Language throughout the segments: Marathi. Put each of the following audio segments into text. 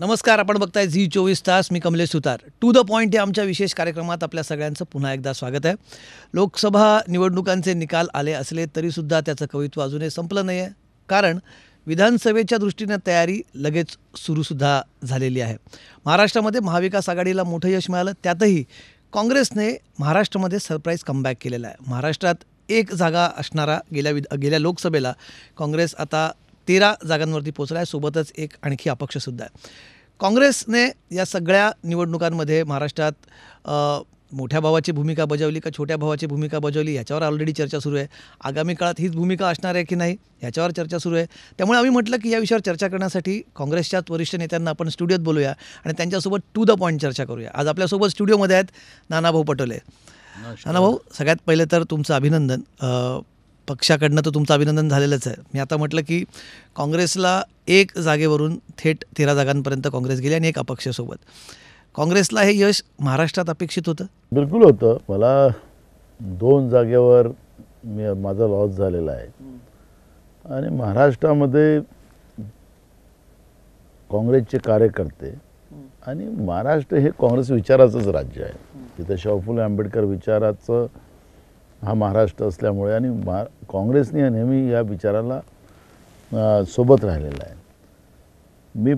नमस्कार, आपण बघताय झी 24 तास. मी कमलेश सुतार. टू द पॉइंट या आमच्या विशेष कार्यक्रमात आपल्या सगळ्यांचं पुन्हा एकदा स्वागत आहे. लोकसभा निवडणुकांचे निकाल आले असले तरीसुद्धा त्याचं कवित्व अजूनही संपलं नाही आहे, कारण विधानसभेच्या दृष्टीने तयारी लगेच सुरूसुद्धा झालेली आहे. महाराष्ट्रामध्ये महाविकास आघाडीला मोठं यश मिळालं, त्यातही काँग्रेसने महाराष्ट्रामध्ये सरप्राईज कमबॅक केलेला आहे. महाराष्ट्रात एक जागा असणारा गेल्या लोकसभेला काँग्रेस आता 13 जागांवरती पोहोचला आहे. सोबतच एक आणखी अपक्षसुद्धा आहे. काँग्रेसने या सगळ्या निवडणुकांमध्ये महाराष्ट्रात मोठ्या भावाची भूमिका बजावली का छोट्या भावाची भूमिका बजावली याच्यावर ऑलरेडी चर्चा सुरू आहे. आगामी काळात हीच भूमिका असणार आहे की नाही याच्यावर चर्चा सुरू आहे. त्यामुळे आम्ही म्हटलं की या विषयावर चर्चा करण्यासाठी काँग्रेसच्याच वरिष्ठ नेत्यांना आपण स्टुडिओत बोलूया आणि त्यांच्यासोबत टू द पॉईंट चर्चा करूया. आज आपल्यासोबत स्टुडिओमध्ये आहेत नानाभाऊ पटोले. नानाभाऊ, सगळ्यात पहिले तर तुमचं अभिनंदन. पक्षाकडनं तर तुमचं अभिनंदन झालेलंच आहे. मी आता म्हटलं की काँग्रेसला एक जागेवरून थेट 13 जागांपर्यंत काँग्रेस गेली आणि एक अपक्षासोबत. काँग्रेसला हे यश महाराष्ट्रात अपेक्षित होतं? बिलकुल होतं. मला 2 जागेवर माझा लॉस झालेला आहे आणि महाराष्ट्रामध्ये काँग्रेसचे कार्यकर्ते आणि महाराष्ट्र हे काँग्रेस विचाराचंच राज्य आहे. तिथं शाहू फुले आंबेडकर विचाराचं हा महाराष्ट्र असल्यामुळे आणि काँग्रेसने नेहमी या विचाराला सोबत राहिलेला आहे. मी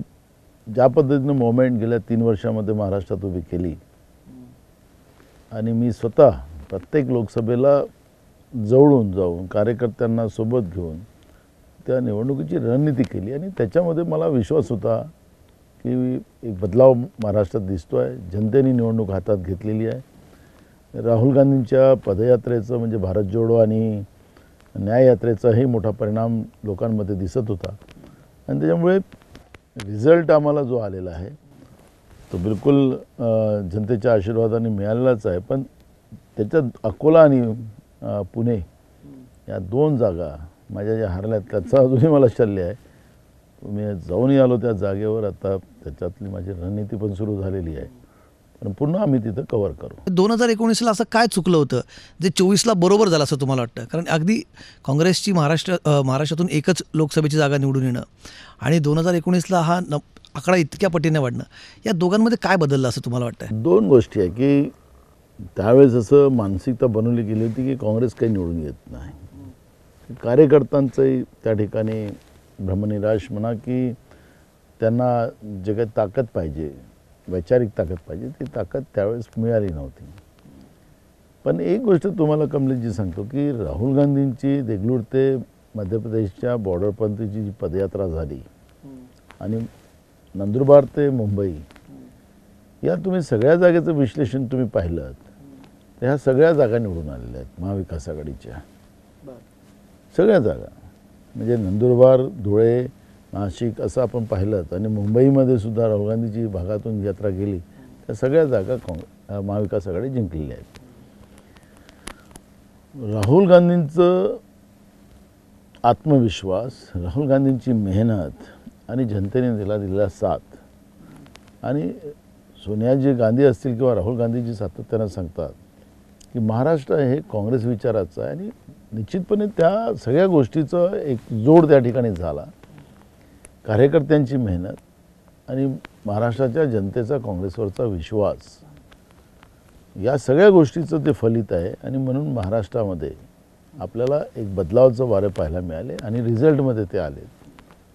ज्या पद्धतीनं मोमेंट गेल्या 3 वर्षामध्ये महाराष्ट्रात उभी केली आणि मी स्वतः प्रत्येक लोकसभेला जवळून जाऊन कार्यकर्त्यांना सोबत घेऊन त्या निवडणुकीची रणनीती केली आणि त्याच्यामध्ये मला विश्वास होता की एक बदलाव महाराष्ट्रात दिसतो आहे. जनतेने निवडणूक हातात घेतलेली आहे. राहुल गांधींच्या पदयात्रेचं म्हणजे भारत जोडो आणि न्याययात्रेचाही मोठा परिणाम लोकांमध्ये दिसत होता आणि त्याच्यामुळे रिझल्ट आम्हाला जो आलेला आहे तो बिलकुल जनतेच्या आशीर्वादाने मिळालेलाच आहे. पण त्याच्यात अकोला आणि पुणे या 2 जागा माझ्या ज्या हरल्यात त्याचा अजूनही मला शल्य आहे. मी जाऊनही आलो त्या जागेवर. आता त्याच्यातली माझी रणनीती पण सुरू झालेली आहे. पण पुन्हा आम्ही तिथं कव्हर करू. 2019ला असं काय चुकलं होतं जे 24ला बरोबर झालं असं तुम्हाला वाटतं? कारण अगदी काँग्रेसची महाराष्ट्रातून एकच लोकसभेची जागा निवडून येणं आणि 2019ला हा आकडा इतक्या पटीने वाढणं, या दोघांमध्ये काय बदललं असं तुम्हाला वाटतं? 2 गोष्टी आहे की त्यावेळेस असं मानसिकता बनवली गेली होती की काँग्रेस काही निवडून येत नाही. कार्यकर्त्यांचंही त्या ठिकाणी भ्रमनिराश म्हणा की त्यांना जे काही ताकद पाहिजे, वैचारिक ताकद पाहिजे, ती ताकद त्यावेळेस मिळाली नव्हती. पण एक गोष्ट तुम्हाला कमलेशजी सांगतो की राहुल गांधींची देगलूर ते मध्य प्रदेशच्या बॉर्डरपर्यंतची जी पदयात्रा झाली आणि नंदुरबार ते मुंबई या तुम्ही सगळ्या जागेचं विश्लेषण तुम्ही पाहिलं तर ह्या सगळ्या जागा निवडून आलेल्या आहेत महाविकास आघाडीच्या. सगळ्या जागा म्हणजे नंदुरबार, धुळे, नाशिक असं आपण पाहिलं आणि मुंबईमध्ये सुद्धा राहुल गांधीची भागातून यात्रा गेली त्या सगळ्या जागा महाविकास आघाडी जिंकलेल्या आहेत. राहुल गांधींचं आत्मविश्वास, राहुल गांधींची मेहनत आणि जनतेने दिलेला साथ आणि सोनियाजी गांधी असतील किंवा राहुल गांधीजी सातत्यानं सांगतात की महाराष्ट्र हे काँग्रेस विचाराचं आहे आणि निश्चितपणे त्या सगळ्या गोष्टीचं एक जोड त्या ठिकाणी झाला. कार्यकर्त्यांची मेहनत आणि महाराष्ट्राच्या जनतेचा काँग्रेसवरचा विश्वास या सगळ्या गोष्टीचं ते फलित आहे आणि म्हणून महाराष्ट्रामध्ये आपल्याला एक बदलावाचं वारे पाहायला मिळाले आणि रिझल्टमध्ये ते आले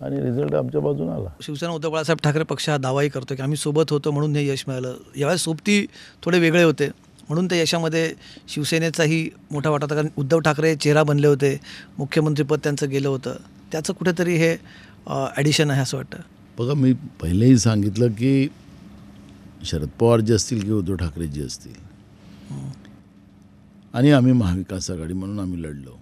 आणि रिझल्ट आमच्या बाजून आला. शिवसेना उद्धव बाळासाहेब ठाकरे पक्ष हा दावाही करतो की आम्ही सोबत होतो म्हणून हे यश मिळालं. यावेळेस सोबती थोडे वेगळे होते म्हणून त्या यशामध्ये शिवसेनेचाही मोठा वाटा होता. कारण उद्धव ठाकरे चेहरा बनले होते, मुख्यमंत्रीपद त्यांचं गेलं होतं, त्याचं कुठेतरी हे ॲडिशन आहे असं वाटतं. बघा, मी पहिलेही सांगितलं की शरद पवार जे असतील किंवा उद्धव ठाकरे जे असतील आणि आम्ही महाविकास आघाडी म्हणून आम्ही लढलो.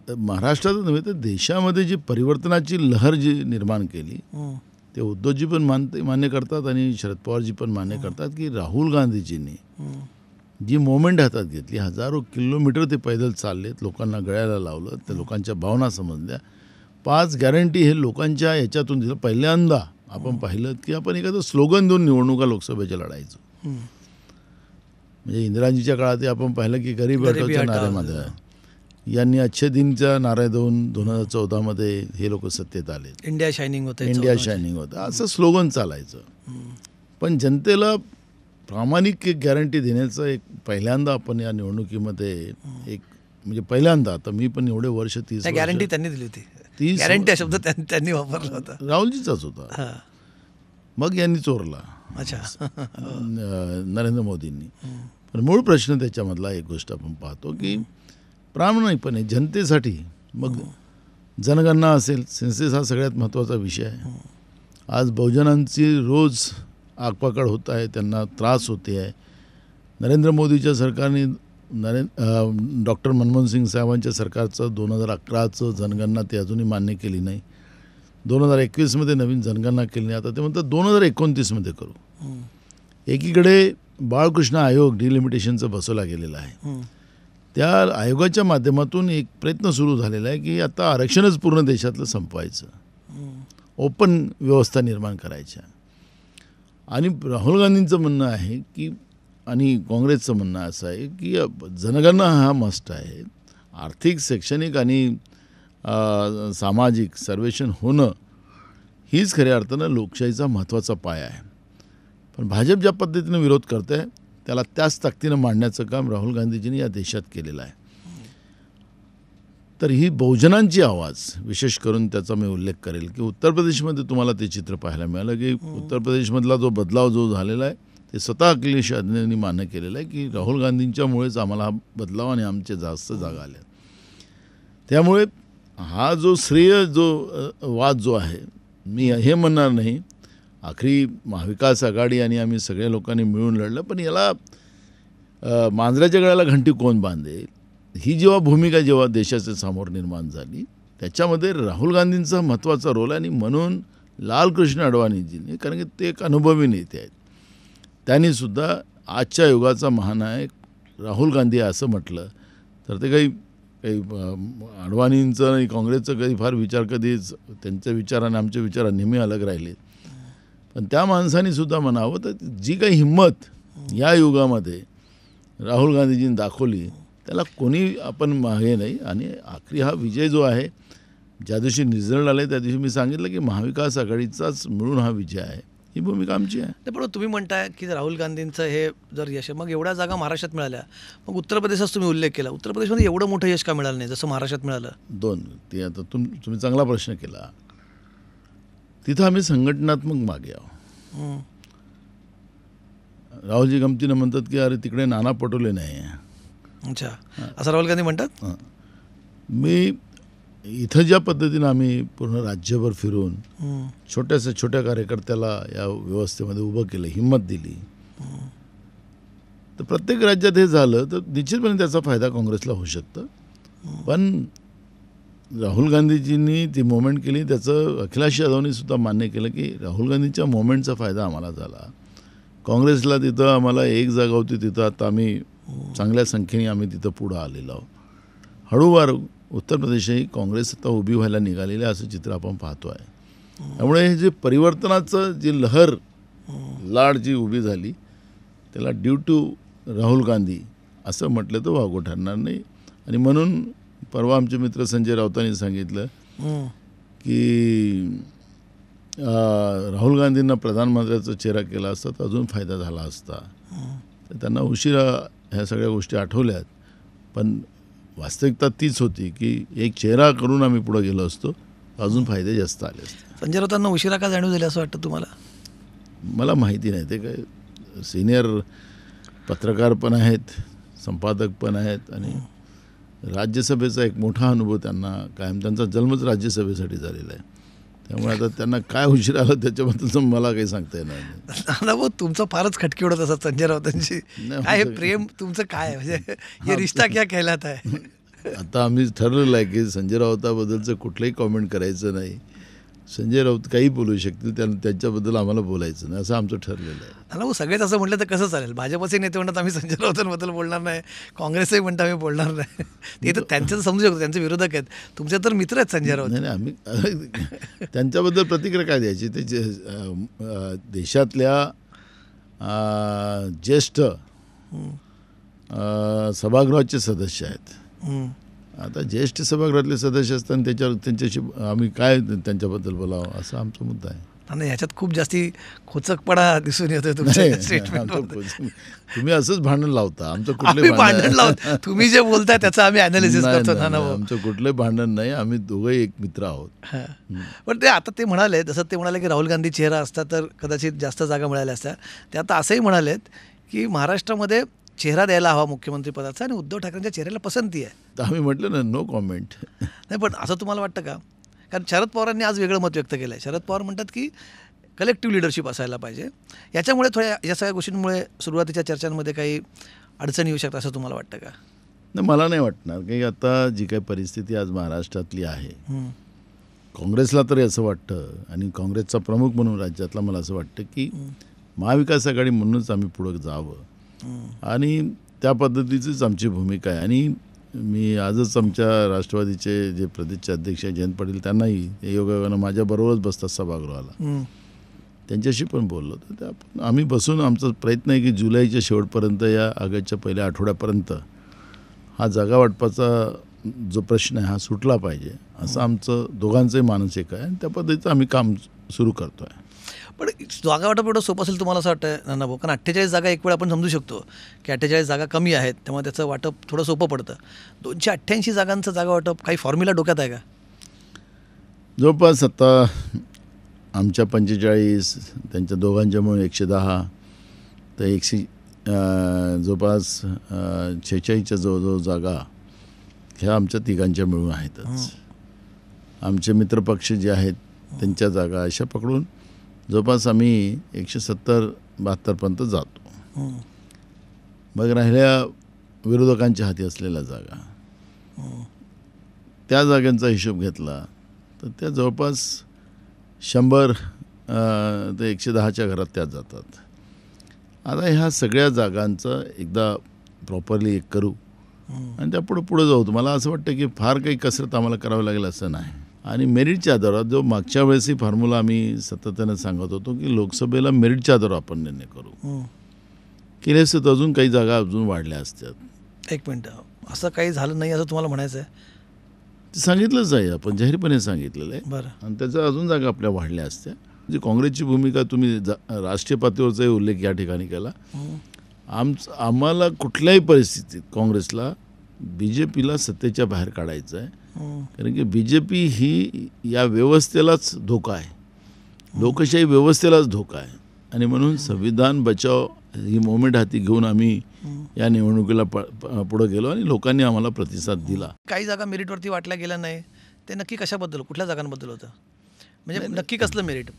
महाराष्ट्रात नव्हे तर देशामध्ये जी परिवर्तनाची लहर जी निर्माण केली ते उद्धवजी पण मान्य करतात आणि शरद पवारजी पण मान्य करतात की राहुल गांधीजींनी जी मोमेंट हातात घेतली, 1000 किलोमीटर ते पैदल चाललेत, लोकांना गळ्याला लावलं, त्या लोकांच्या भावना समजल्या, 5 गॅरंटी हे लोकांच्या याच्यातून दिलं. पहिल्यांदा आपण पाहिलं की आपण एखादं स्लोगन देऊन निवडणुका लोकसभेच्या लढायचो. म्हणजे इंदिराजीच्या काळात आपण पाहिलं की गरीब हटाओच्या नाऱ्यामध्ये यांनी अच्छे दिनचा नारा देऊन 2014मध्ये हे लोक सत्तेत आले. इंडिया शायनिंग होतं, इंडिया शायनिंग होतं असं स्लोगन चालायचं. पण जनतेला प्रामाणिक एक गॅरंटी देण्याचं एक पहिल्यांदा आपण या निवडणुकीमध्ये एक म्हणजे पहिल्यांदा, आता मी पण एवढे वर्ष 30 गॅरंटी त्यांनी दिली होती. 30 गॅरंटी हा शब्द त्यांनी वापरला होता. राहुलजीचाच होता. हां. मग यांनी चोरला अच्छा. नरेंद्र मोदींनी. पण मूळ प्रश्न त्याच्यामधला एक गोष्ट आपण पाहतो की प्रामाणिकपणे जनतेसाठी मग जनगणना असेल, सेन्सेस हा सगळ्यात महत्त्वाचा विषय आहे. आज बहुजनांची रोज आगपाकड होत आहे, त्यांना त्रास होते आहे. नरेंद्र मोदीच्या सरकारने डॉक्टर मनमोहन सिंग साहेबांच्या सरकारचं 2011चं जनगणना ते अजूनही मान्य केली नाही. 2021मध्ये नवीन जनगणना केली नाही. आता ते म्हणतात 2029मध्ये करू. एकीकडे बाळकृष्ण आयोग डिलिमिटेशनचं बसवला गेलेला आहे. त्या आयोगाच्या माध्यमातून एक प्रयत्न सुरू झालेला आहे की आता आरक्षणच पूर्ण देशातलं संपवायचं, ओपन व्यवस्था निर्माण करायच्या. आणि राहुल गांधींचं म्हणणं आहे की, आणि काँग्रेसचं म्हणणं असं आहे की जनगणना हा मस्ट आहे. आर्थिक, शैक्षणिक आणि सामाजिक सर्वेक्षण होणं हीच खऱ्या अर्थानं लोकशाहीचा महत्त्वाचा पाया आहे. पण भाजप ज्या पद्धतीनं विरोध करत आहे त्याला त्याच ताकदीनं मांडण्याचं काम राहुल गांधीजींनी या देशात केलेलं आहे. तर ही बहुजनांची आवाज, विशेष करून त्याचा मी उल्लेख करेल की उत्तर प्रदेशमध्ये तुम्हाला ते चित्र पाहायला मिळालं की उत्तर प्रदेशमधला जो बदलाव जो झालेला आहे ते स्वतः अखिलेश यादवनी मान्य केलेलं आहे की राहुल गांधींच्यामुळेच आम्हाला हा बदलाव आणि आमचे जास्त जागा आल्या. त्यामुळे हा जो श्रेय जो वाद जो आहे, मी हे म्हणणार नाही आखरी महाविकास आघाडी आणि आम्ही सगळ्या लोकांनी मिळून लढलं, पण याला मांजराच्या गळ्याला घंटी कोण बांधेल ही जेव्हा भूमिका जेव्हा देशाच्या समोर निर्माण झाली त्याच्यामध्ये राहुल गांधींचा महत्त्वाचा रोल आहे. आणि म्हणून लालकृष्ण अडवाणीजींनी, कारण की ते एक अनुभवी नेते आहेत, त्यांनीसुद्धा आजच्या युगाचा महानायक राहुल गांधी असं म्हटलं तर ते काही अडवाणींचं आणि काँग्रेसचं कधी फार विचार कधीच, त्यांच्या विचार आणि आमचे विचार नेहमी अलग राहिले. पण त्या माणसांनीसुद्धा म्हणावं तर जी काही हिंमत या युगामध्ये राहुल गांधीजींनी दाखवली त्याला कोणी आपण मागे नाही. आणि आखरी हा विजय जो आहे, ज्या दिवशी रिझल्ट आले त्या दिवशी मी सांगितलं की महाविकास आघाडीचाच मिळून हा विजय आहे, ही भूमिका आमची आहे. नाही, पण तुम्ही म्हणताय की राहुल गांधींचं हे जर यश आहे, मग एवढ्या जागा महाराष्ट्रात मिळाल्या, मग उत्तर प्रदेशात तुम्ही उल्लेख केला, उत्तर प्रदेशमध्ये एवढं मोठं यश का मिळालं नाही जसं महाराष्ट्रात मिळालं? ते आता तुम्ही चांगला प्रश्न केला. तिथं आम्ही संघटनात्मक मागे आहोत. राहुलजी गमतीनं म्हणतात की अरे तिकडे नाना पटोले नाही आहे. अच्छा, असं राहुल गांधी म्हणतात? मी इथं ज्या पद्धतीनं आम्ही पूर्ण राज्यभर फिरून छोट्या कार्यकर्त्याला या व्यवस्थेमध्ये उभं केलं, हिंमत दिली, तर प्रत्येक राज्यात हे झालं तर निश्चितपणे त्याचा फायदा काँग्रेसला होऊ शकतं. पण राहुल गांधीजींनी ती मोमेंट केली, त्याचं अखिलेश यादवनी सुद्धा मान्य केलं की राहुल गांधींच्या मोमेंटचा फायदा आम्हाला झाला. काँग्रेसला तिथं आम्हाला एक जागा होती, तिथं आता आम्ही चांगल्या संख्येने आम्ही तिथं पुढं आलेलो आहोत. हळूवार उत्तर प्रदेशही काँग्रेस आता उभी व्हायला निघालेली आहे असं चित्र आपण पाहतो आहे. त्यामुळे हे जे परिवर्तनाचं जी लहर लाट जी उभी झाली त्याला ड्यू टू राहुल गांधी असं म्हटलं तर वागू ठरणार नाही. आणि म्हणून परवा आमचे मित्र संजय राऊतांनी सांगितलं की राहुल गांधींना प्रधानमंत्र्याचा चेहरा केला असता तर अजून फायदा झाला असता. तर त्यांना उशिरा ह्या सगळ्या गोष्टी आठवल्यात, पण वास्तविकता तीच होती की एक चेहरा करून आम्ही पुढे गेलो असतो अजून फायदे जास्त आले असते. संजय राऊतांना उशिरा का जाणीव झाली असं वाटतं तुम्हाला? मला माहिती नाही, ते काय सिनियर पत्रकार पण आहेत, संपादक पण आहेत आणि राज्यसभेचा एक मोठा अनुभव त्यांना कायम, त्यांचा जन्मच राज्यसभेसाठी झालेला आहे. त्यामुळे आता त्यांना काय उशीर आलं त्याच्याबद्दल मला काही सांगता येणार नाही. दादा भाऊ, तुमचं फारच खटकी उडत असत संजय राऊतांची. काय हे प्रेम तुमचं काय, म्हणजे हे रिश्ता क्या कहलाता है? आता आम्ही ठरलेलं आहे की संजय राऊताबद्दलचं कुठलंही कॉमेंट करायचं नाही. संजय राऊत काही बोलू शकतील, त्यांच्याबद्दल आम्हाला बोलायचं नाही असं आमचं ठरलेलं आहे. दादा भाऊ, सगळेच असं म्हटलं तर कसं चालेल? भाजपचे नेते म्हणतात आम्ही संजय राऊतांबद्दल बोलणार नाही, काँग्रेसही म्हणतात आम्ही बोलणार नाही. ते तर त्यांचं समजू शकतो, त्यांचे विरोधक आहेत, तुमचे तर मित्र आहेत संजय राऊत. नाही, आम्ही त्यांच्याबद्दल प्रतिक्रिया काय द्यायची? ते देशातल्या ज्येष्ठ सभागृहाचे सदस्य आहेत. आता ज्येष्ठ सभागृहातले सदस्य असताना त्यांच्याशी आम्ही काय त्यांच्याबद्दल बोलावं असं आमचा मुद्दा आहे. आणि ह्याच्यात खूप जास्ती खोचकपणा दिसून येतोय तुमच्या नाही, स्टेटमेंट. तुम्ही असंच भांडण लावता. आमचं आम्ही कुठलंही भांडण लावतो, तुम्ही जे बोलताय त्याचं आम्ही अनालिसिस नाही, करतो. नाही, नाना नाही, भाऊ. आमचं कुठलंही भांडण नाही. आम्ही दोघंही एक मित्र आहोत. हां. पण ते आता ते म्हणाले, जसं ते म्हणाले की राहुल गांधी चेहरा असता तर कदाचित जास्त जागा मिळाल्या असत्या. ते आता असंही म्हणालेत की महाराष्ट्रामध्ये चेहरा द्यायला हवा मुख्यमंत्री पदाचा आणि उद्धव ठाकरेंच्या चेहऱ्याला पसंती आहे. तर आम्ही म्हटलं ना, नो कॉमेंट. नाही, पण असं तुम्हाला वाटतं का? कारण शरद पवारांनी आज वेगळं मत व्यक्त केलं आहे. शरद पवार म्हणतात की कलेक्टिव्ह लिडरशिप असायला पाहिजे. याच्यामुळे थोड्या या सगळ्या गोष्टींमुळे सुरुवातीच्या चर्चांमध्ये काही अडचणी येऊ शकतात असं तुम्हाला वाटतं का? नाही, मला नाही वाटणार की आता जी काही परिस्थिती आज महाराष्ट्रातली आहे, काँग्रेसला तरी असं वाटतं आणि काँग्रेसचा प्रमुख म्हणून राज्यातला मला असं वाटतं की महाविकास आघाडी म्हणूनच आम्ही पुढं जावं आणि त्या पद्धतीचीच आमची भूमिका आहे. आणि मी आजच आमच्या राष्ट्रवादीचे जे प्रदेशचे अध्यक्ष आहे जयंत पाटील, त्यांनाही योगायोगानं माझ्याबरोबरच बसतात सभागृहाला, त्यांच्याशी पण बोललो. तर आम्ही बसून आमचा प्रयत्न आहे की जुलैच्या शेवटपर्यंत या ऑगस्टच्या पहिल्या आठवड्यापर्यंत हा जागा वाटपाचा जो प्रश्न आहे हा सुटला पाहिजे असं आमचं दोघांचंही मानसिक आहे आणि त्या पद्धतीचं आम्ही काम सुरू करतो आहे. पण जागा वाटप एवढं सोपं असेल तुम्हाला असं वाटतं नाना भाऊ? कारण 48 जागा एक वेळ आपण समजू शकतो की 48 जागा कमी आहेत, त्यामुळे त्याचं वाटप थोडं सोपं पडतं. 288 जागांचं जागा वाटप काही फॉर्म्युला डोक्यात आहे का? जवळपास आता आमच्या 45, त्यांच्या दोघांच्या मिळून 110, तर 100 जवळपास 46च्या जवळजवळ जागा ह्या आमच्या तिघांच्या मिळून आहेतच. आमचे मित्रपक्ष जे आहेत त्यांच्या जागा अशा पकडून जवळपास आम्ही 170-72पर्यंत जातो. मग राहिल्या विरोधकांच्या हाती असलेल्या जागा, त्या जागांचा हिशोब घेतला तर त्या जवळपास 100 ते 110च्या घरात त्या जातात. आता ह्या सगळ्या जागांचं एकदा प्रॉपरली एक करू आणि त्या पुढे जाऊ. मला असं वाटतं की फार काही कसरत आम्हाला करावं लागेल असं नाही. आणि मेरिटच्या आधारावर जो मागच्या वेळेसही फॉर्म्युला आम्ही सातत्यानं सांगत होतो की लोकसभेला मेरिटच्या आधारावर आपण निर्णय करू. केले असते तर अजून काही जागा अजून वाढल्या असत्यात. एक मिनटं, असं काही झालं नाही असं तुम्हाला म्हणायचं आहे? ते सांगितलंच आहे, आपण जाहीरपणे सांगितलेलं आहे. बरं. आणि त्याच्या अजून जागा आपल्या वाढल्या असत्या. जी काँग्रेसची भूमिका तुम्ही राष्ट्रीय पातळीवरचाही उल्लेख या ठिकाणी केला. आम्हाला कुठल्याही परिस्थितीत काँग्रेसला BJPला सत्तेच्या बाहेर काढायचं आहे. कारण की BJP ही या व्यवस्थेलाच धोका आहे, लोकशाही व्यवस्थेलाच धोका आहे. आणि म्हणून संविधान बचाव ही मोमेंट हाती घेऊन आम्ही या निवडणुकीला पुढे गेलो आणि लोकांनी आम्हाला प्रतिसाद दिला. काही जागा मेरिटवरती वाटल्या गेल्या नाही, ते नक्की कशाबद्दल, कुठल्या जागांबद्दल होतं? म्हणजे नक्की कसलं मेरिट?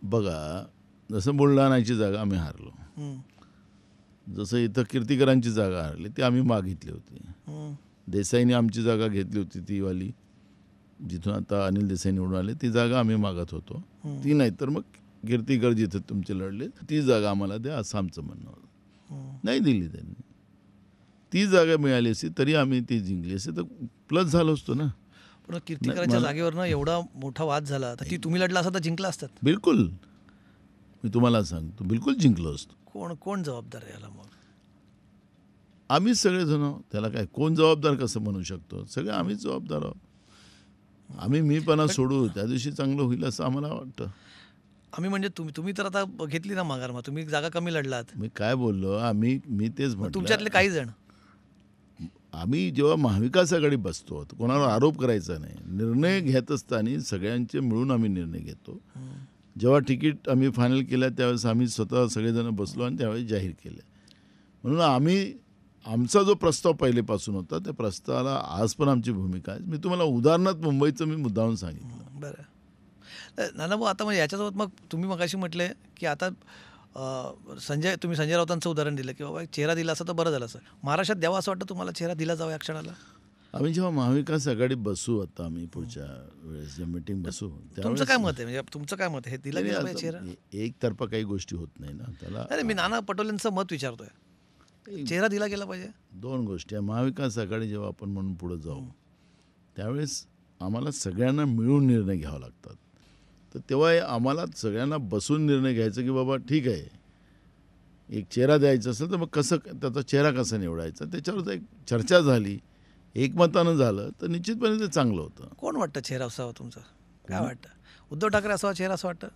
बघा, जसं बुलढाण्याची जागा आम्ही हारलो, जसं इथं कीर्तिकरांची जागा हारली ती आम्ही मागितली होती. देसाईने आमची जागा घेतली होती, ती वाली जिथून आता अनिल देसाई निवडून आले, ती जागा आम्ही मागत होतो. ती नाही तर मग कीर्तिकर जिथे तुमचे लढले ती जागा आम्हाला द्या असं आमचं म्हणणं होतं. नाही दिली त्यांनी. ती जागा मिळाली असती तरी आम्ही ती जिंकली असती तर प्लस झालो असतो ना. पण कीर्तिकरांच्या जागेवरनं एवढा मोठा वाद झाला तर ती तुम्ही लढला असता तर जिंकला असतात? बिलकुल, मी तुम्हाला सांगतो, बिलकुल जिंकलो असतो. कोण जबाबदार आहे याला? मग आम्हीच सगळेजण. त्याला काय कोण जबाबदार कसं म्हणू शकतो? सगळे आम्हीच जबाबदार आहोत. आम्ही मीपणा सोडू, त्या दिवशी चांगलं होईल असं आम्हाला वाटतं. आम्ही म्हणजे तुम्ही तर आता घेतली ना माघार, मग तुम्ही जागा कमी लढलात. मी काय बोललो, मी तेच म्हटलं. तुमच्यातले काही जण, आम्ही जेव्हा महाविकास आघाडी बसतो कोणावर आरोप करायचा नाही, निर्णय घेत असताना सगळ्यांचे मिळून आम्ही निर्णय घेतो. जेव्हा तिकीट आम्ही फायनल केलं त्यावेळेस आम्ही स्वतः सगळेजण बसलो आणि त्यावेळेस जाहीर केलं. म्हणून आमचा जो प्रस्ताव पहिलेपासून होता त्या प्रस्तावाला आज पण आमची भूमिका आहे. मी तुम्हाला उदाहरणार्थ मुंबईचं मी मुद्दाहून सांगितलं. बरं नाना भाऊ, आता म्हणजे याच्यासोबत मग तुम्ही मगाशी म्हटले की आता तुम्ही संजय राऊतांचं उदाहरण दिलं की बाबा चेहरा दिला असं तर बरं झालं. असं महाराष्ट्रात द्यावा असं वाटतं तुम्हाला, चेहरा दिला जावा या क्षणाला? आम्ही जेव्हा महाविकास आघाडी बसू, आता आम्ही पुढच्या वेळेस जे मीटिंग बसू, तुमचं काय मत आहे? म्हणजे तुमचं काय मत आहे, हे दिला गेला पाहिजे चेहरा? एकतर्फा काही गोष्टी होत नाही ना त्याला. अरे मी नाना पटोलेंचं मत विचारतोय, चेहरा दिला गेला पाहिजे. दोन गोष्टी आहे. महाविकास आघाडी जेव्हा आपण म्हणून पुढे जाऊ त्यावेळेस आम्हाला सगळ्यांना मिळून निर्णय घ्यावा लागतात. तर तेव्हा आम्हाला सगळ्यांना बसून निर्णय घ्यायचा की बाबा ठीक आहे, एक चेहरा द्यायचा असेल तर मग कसं त्याचा चेहरा कसा निवडायचा त्याच्यावर एक चर्चा झाली. एकमतानं झालं तर निश्चितपणे ते चांगलं होतं. कोण वाटतं चेहरा असावा तुमचा? काय वाटतं? उद्धव ठाकरे असावा चेहरा असं वाटतं?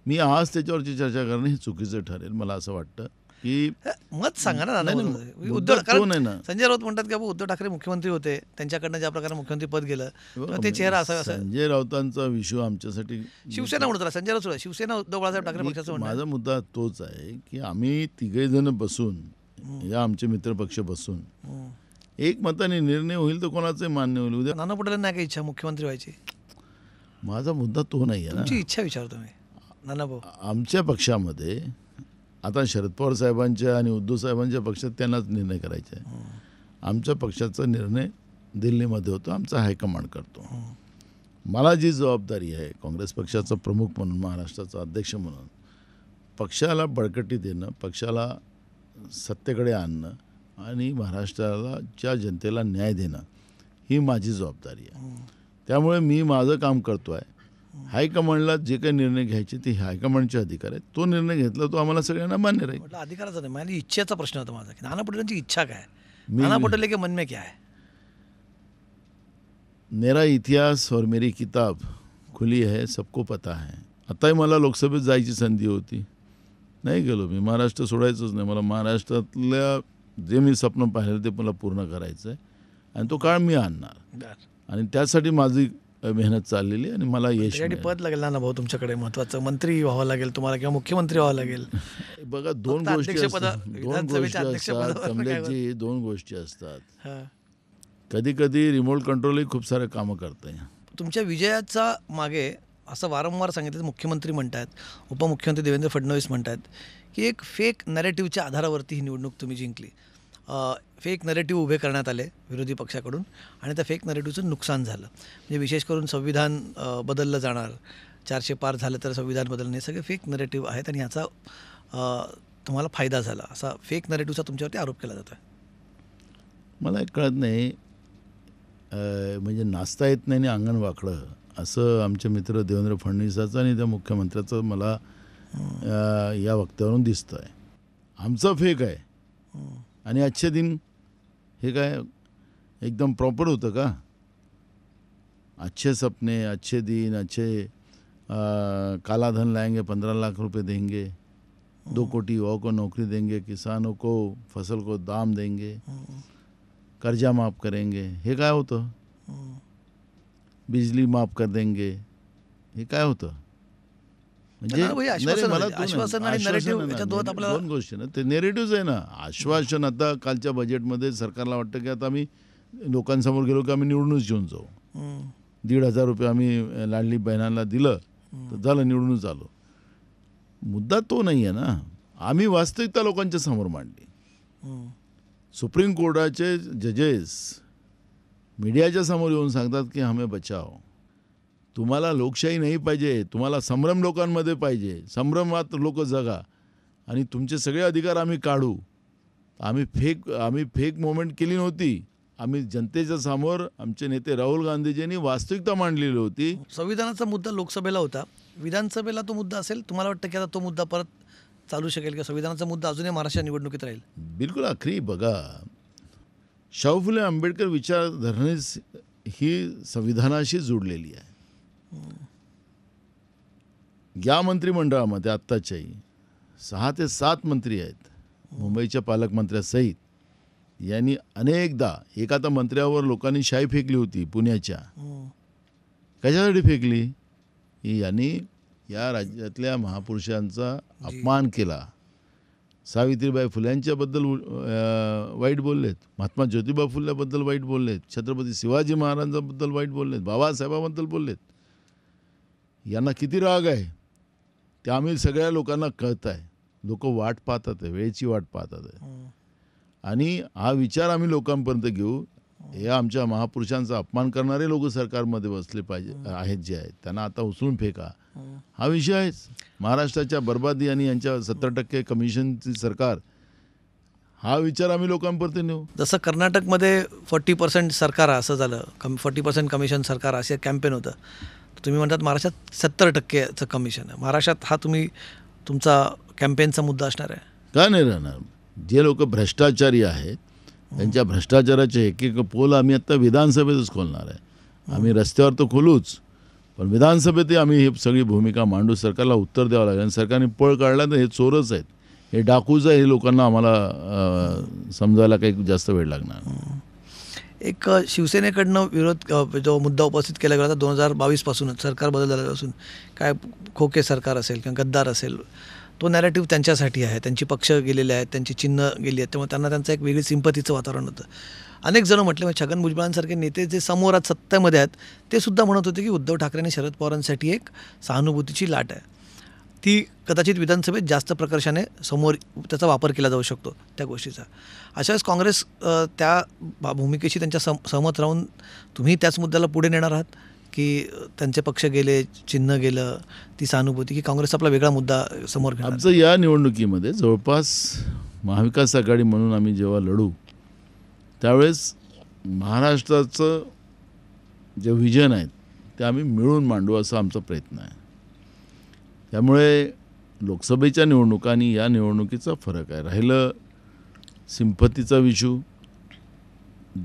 मी आज त्याच्यावरची चर्चा करणं हे चुकीचं ठरेल. मला असं वाटतं की मत सांगा ना नाही, नाना. नाही, उद्धव मुद्दा तो कारण नाही ना. संजय राऊत म्हणतात की बाबा उद्धव ठाकरे मुख्यमंत्री होते, त्यांच्याकडनं ज्या प्रकारे मुख्यमंत्री पद गेलं तेव्हा ते चेहरा असावा असं संजय राऊतांचा विषय आमच्यासाठी शिवसेना म्हणत होता. संजय राऊत सोडा, शिवसेना उद्धव बाळासाहेब ठाकरे पक्षाचं म्हणणं आहे. माझा मुद्दा तोच आहे की आम्ही तिघेजण बसून या आमचे मित्रपक्ष बसून हम्म. एकमताने निर्णय होईल तर कोणाचे मान्य होईल. उद्या नाना पटोलेंना नाही काही इच्छा मुख्यमंत्री व्हायची? माझा मुद्दा तो नाही आहे ना. तुमची इच्छा विचारतो मी नाना भाऊ. आमच्या पक्षामध्ये आता शरद पवार साहेबांच्या आणि उद्धव साहेबांच्या पक्षात त्यांनाच निर्णय करायचे आहे. आमच्या पक्षाचा निर्णय दिल्लीमध्ये होतो, आमचा हायकमांड करतो. मला जी जबाबदारी आहे काँग्रेस पक्षाचा प्रमुख म्हणून, महाराष्ट्राचा अध्यक्ष म्हणून, पक्षाला बळकटी देणं, पक्षाला सत्तेकडे आणणं आणि महाराष्ट्राच्या जनतेला न्याय देणं ही माझी जबाबदारी आहे. त्यामुळे मी माझं काम करतो आहे. हायकमांडला जे काही निर्णय घ्यायचे ते हायकमांडचे अधिकार आहेत. तो निर्णय घेतला तो आम्हाला सगळ्यांना मान्य राहील. म्हटलं अधिकाराचा नाही, माझी इच्छेचा प्रश्न होता माझा की नाना पटोलेंची इच्छा काय? मी- नाना पटोले के मन में क्या है? मेरा इतिहास और मेरी किताब खुली है, सबको पता है. आताही मला लोकसभेत जायची संधी होती, नाही गेलो. मी महाराष्ट्र सोडायचंच नाही. मला महाराष्ट्रातल्या जे मी स्वप्न पाहिलं ते मला पूर्ण करायचं आहे आणि तो काळ मी आणणार. बरं. आणि त्यासाठी माझी मेहनत चाललेली आहे आणि मला यश त्यासाठी मिळेल. पद लागेल नाना भाऊ तुमच्याकडे, महत्वाचं मंत्री व्हावं लागेल तुम्हाला किंवा मुख्यमंत्री व्हावं लागेल. बघा दोन फक्त गोष्टी अध्यक्षपद- असतात. दोन विधानसभेच्या गोष्टी असतात अध्यक्षपदावर काय कमलेशजी, दोन गोष्टी असतात. हां. कधी कधी रिमोट कंट्रोलही खूप सारे कामं करते. तुमच्या विजयाचा मागे असं वारंवार सांगितलं, मुख्यमंत्री म्हणतात, उपमुख्यमंत्री देवेंद्र फडणवीस म्हणतात की एक फेक नॅरेटिव्हच्या आधारावरती ही निवडणूक तुम्ही जिंकली. फेक नॅरेटिव्ह उभे करण्यात आले विरोधी पक्षाकडून आणि त्या फेक नॅरेटिव्हचं नुकसान झालं. म्हणजे विशेष करून संविधान बदललं जाणार, 400 पार झालं तर संविधान बदलणे, सगळे फेक नॅरेटिव्ह आहेत आणि याचा तुम्हाला फायदा झाला, असा फेक नॅरेटिव्हचा तुमच्यावरती आरोप केला जातो आहे. मला एक कळत नाही, म्हणजे नाचता येत नाही आणि अंगण वाकडं असं आमचे मित्र देवेंद्र फडणवीसाचं आणि त्या मुख्यमंत्र्याचं मला या वक्त्यावरून दिसतं आहे. आमचं फेक आहे आणि आजचे दिन हे काय एकदम प्रॉपर होतं का? अच्छे सपने, अच्छे दिन, अच्छे काला धन लाएंगे, 15 लाख रुपए देंगे, 2 कोटी युवाओं को नौकरी देंगे, किसानों को फसल को दाम देंगे, कर्जा माफ़ करेंगे, हे काय होतं? बिजली माफ़ कर देंगे, हे काय होतं? म्हणजे नाना भाई, आश्वासन नाही, मला आहे. तो नाही. आश्वासन आणि आश्वासन narrative आहे ना. याच्यात दोन आपल्याला- दोन गोष्टी ना, ते नेरेटिव्हच आहे ना. आश्वासन आता कालच्या बजेटमध्ये सरकारला वाटतं की आता आम्ही लोकांसमोर गेलो की आम्ही निवडूनच येऊन जाऊ. 1,500 रुपये आम्ही लाडली बहिणांना दिलं तर झालं, निवडूनच आलो. मुद्दा तो नाही आहे ना. आम्ही वास्तविकता लोकांच्या समोर मांडली. सुप्रीम कोर्टाचे जजेस मीडियाच्या समोर येऊन सांगतात की हमें बचाव. तुम्हाला लोकशाही नाही पाहिजे, तुम्हाला संभ्रम लोकांमध्ये पाहिजे, संभ्रमात लोक जगा आणि तुमचे सगळे अधिकार आम्ही काढू. आम्ही फेक मोमेंट केली नव्हती. आम्ही जनतेच्या समोर आमचे नेते राहुल गांधीजींनी वास्तविकता मांडलेली होती. संविधानाचा मुद्दा लोकसभेला होता, विधानसभेला तो मुद्दा असेल. तुम्हाला वाटतं की आता तो मुद्दा परत चालू शकेल का? संविधानाचा मुद्दा अजूनही महाराष्ट्र निवडणुकीत राहील? बिलकुल आखरी बघा, शाहू फुले आंबेडकर विचारधरणी ही संविधानाशी जोडलेली आहे. या मंत्रिमंडळामध्ये आत्ताच्याही 6 ते 7 मंत्री आहेत, मुंबईच्या पालकमंत्र्यासहित. यांनी अनेकदा एका तर मंत्र्यावर लोकांनी शाई फेकली होती पुण्याच्या. कशासाठी फेकली? यांनी या राज्यातल्या महापुरुषांचा अपमान केला. सावित्रीबाई फुल्यांच्याबद्दल वाईट बोललेत, महात्मा ज्योतिबा फुल्याबद्दल वाईट बोललेत, छत्रपती शिवाजी महाराजांबद्दल वाईट बोललेत, बाबासाहेबांबद्दल बोललेत. यांना किती राग आहे ते आम्ही सगळ्या लोकांना कळत आहे. लोक वाट पाहतात आहे, वेळेची वाट पाहतात आहे. आणि हा विचार आम्ही लोकांपर्यंत घेऊ. हे आमच्या महापुरुषांचा अपमान करणारे लोक सरकारमध्ये बसले पाहिजे आहेत, जे आहेत त्यांना आता उचलून फेका, हा विषय आहेच. महाराष्ट्राच्या बर्बादी आणि यांच्या 70% कमिशनची सरकार, हा विचार आम्ही लोकांपर्यंत नेऊ. जसं कर्नाटकमध्ये 40% सरकार असं झालं, 40% कमिशन सरकार असे कॅम्पेन होतं. तुम्ही म्हणतात महाराष्ट्रात 70%चं कमिशन आहे. महाराष्ट्रात हा तुमचा कॅम्पेनचा मुद्दा असणार आहे? का नाही राहणार? जे लोक भ्रष्टाचारी आहेत त्यांच्या भ्रष्टाचाराचे एक पोल आम्ही आत्ता विधानसभेतच खोलणार आहे. आम्ही रस्त्यावर तर खोलूच, पण विधानसभेतही आम्ही ही सगळी भूमिका मांडू. सरकारला उत्तर द्यावं लागेल. आणि सरकारने पळ काढला तर हे चोरच आहेत, हे डाकूच आहे, हे लोकांना आम्हाला समजायला काही जास्त वेळ लागणार. एक शिवसेनेकडनं विरोध जो मुद्दा उपस्थित केला गेला होता 2022पासूनच सरकार बदल झाल्यापासून, काय खोके सरकार असेल किंवा गद्दार असेल, तो नॅरेटिव्ह त्यांच्यासाठी आहे. त्यांची पक्ष गेलेले आहेत, त्यांची चिन्ह गेली आहेत, त्यामुळे त्यांना त्यांचं एक वेगळी सिंपतीचं वातावरण होतं. अनेक जण म्हटले, म्हणजे छगन भुजबळांसारखे नेते जे समोर आज सत्तेमध्ये आहेत ते सुद्धा म्हणत होते की उद्धव ठाकरे आणि शरद पवारांसाठी एक सहानुभूतीची लाट आहे. ती कदाचित विधानसभेत जास्त प्रकर्षाने समोर त्याचा वापर केला जाऊ शकतो त्या गोष्टीचा. अशा वेळेस काँग्रेस त्या भूमिकेशी त्यांच्या सहमत राहून तुम्ही त्याच मुद्द्याला पुढे नेणार आहात की त्यांचे पक्ष गेले, चिन्ह गेलं, ती सहानुभूती, की काँग्रेस आपला वेगळा मुद्दा समोर घेणार? आमचं या निवडणुकीमध्ये जवळपास महाविकास आघाडी म्हणून आम्ही जेव्हा लढू त्यावेळेस महाराष्ट्राचं जे व्हिजन आहेत ते आम्ही मिळून मांडू असा आमचा प्रयत्न आहे. त्यामुळे लोकसभेच्या निवडणुका आणि या निवडणुकीचा फरक आहे. राहिलं सिंपतीचा विषू,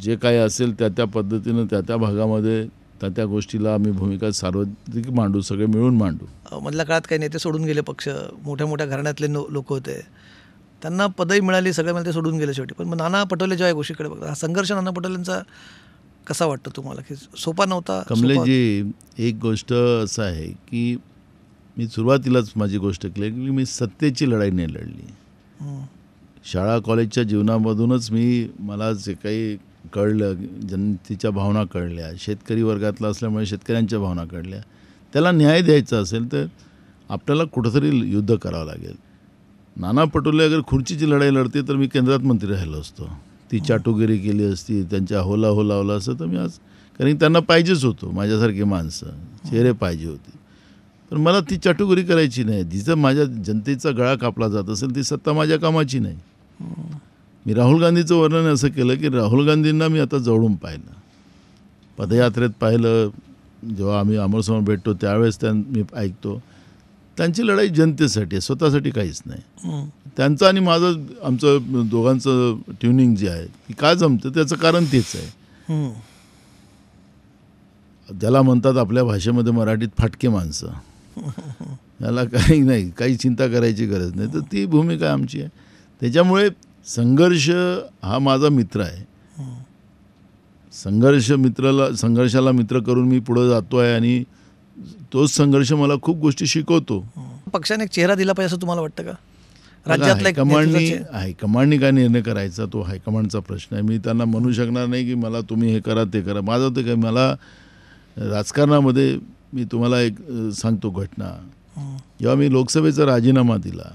जे काय असेल त्या पद्धतीनं त्या भागामध्ये त्या गोष्टीला आम्ही भूमिका सार्वत्रिक मांडू, सगळे मिळून मांडू. मधल्या काळात काही नेते सोडून गेले पक्ष, मोठ्या मोठ्या घराण्यातले लोक होते, त्यांना पदही मिळाली, सगळे मला ते सोडून गेले शेवटी. पण मग नाना पटोले जेव्हा या गोष्टीकडे बघतात, हा संघर्ष नाना पटोलेंचा कसा वाटतो तुम्हाला, की सोपा नव्हता? कमलेशजी, एक गोष्ट असं आहे की मी सुरुवातीलाच माझी गोष्ट केली की मी सत्तेची लढाई नाही लढली. शाळा कॉलेजच्या जीवनामधूनच मला जे काही कळलं, जनतेच्या भावना कळल्या, शेतकरी वर्गातला असल्यामुळे शेतकऱ्यांच्या भावना कळल्या. त्याला न्याय द्यायचा असेल तर आपल्याला कुठंतरी युद्ध करावं लागेल. नाना पटोले अगर खुर्चीची लढाई लढते तर मी केंद्रात मंत्री राहिलो असतो. ती चाटुगिरी केली असती, त्यांच्या होला लावला असतं तर मी आज, कारण त्यांना पाहिजेच होतो, माझ्यासारखे माणसं, चेहरे पाहिजे होते. पण मला ती चाटुगिरी करायची नाही. जिथं माझ्या जनतेचा गळा कापला जात असेल ती सत्ता माझ्या कामाची नाही. मी राहुल गांधीचं वर्णन असं केलं की राहुल गांधींना मी आता जवळून पाहिलं, पदयात्रेत पाहिलं, जेव्हा आम्ही अमरसमोर भेटतो त्यावेळेस मी ऐकतो. त्यांची लढाई जनतेसाठी आहे, स्वतःसाठी काहीच नाही. त्यांचं आणि आमचं दोघांचं ट्युनिंग जे आहे की का जमतं त्याचं कारण तेच आहे. ज्याला म्हणतात आपल्या भाषेमध्ये मराठीत फाटके माणसं, याला काही नाही, काही चिंता करायची गरज नाही. तर ती भूमिका आमची आहे. त्याच्यामुळे संघर्ष हा माझा मित्र आहे. संघर्षाला मित्र करून मी पुढे जातो आहे आणि तोच संघर्ष मला खूप गोष्टी शिकवतो. पक्षाने एक चेहरा दिला पाहिजे असं तुम्हाला वाटतं का? राज्यातला हायकमांडनी काय निर्णय करायचा तो हायकमांडचा प्रश्न आहे. मी त्यांना म्हणू शकणार नाही की मला तुम्ही हे करा ते करा. माझं ते काय, मला राजकारणामध्ये मी तुम्हाला एक सांगतो घटना. जेव्हा मी लोकसभेचा राजीनामा दिला,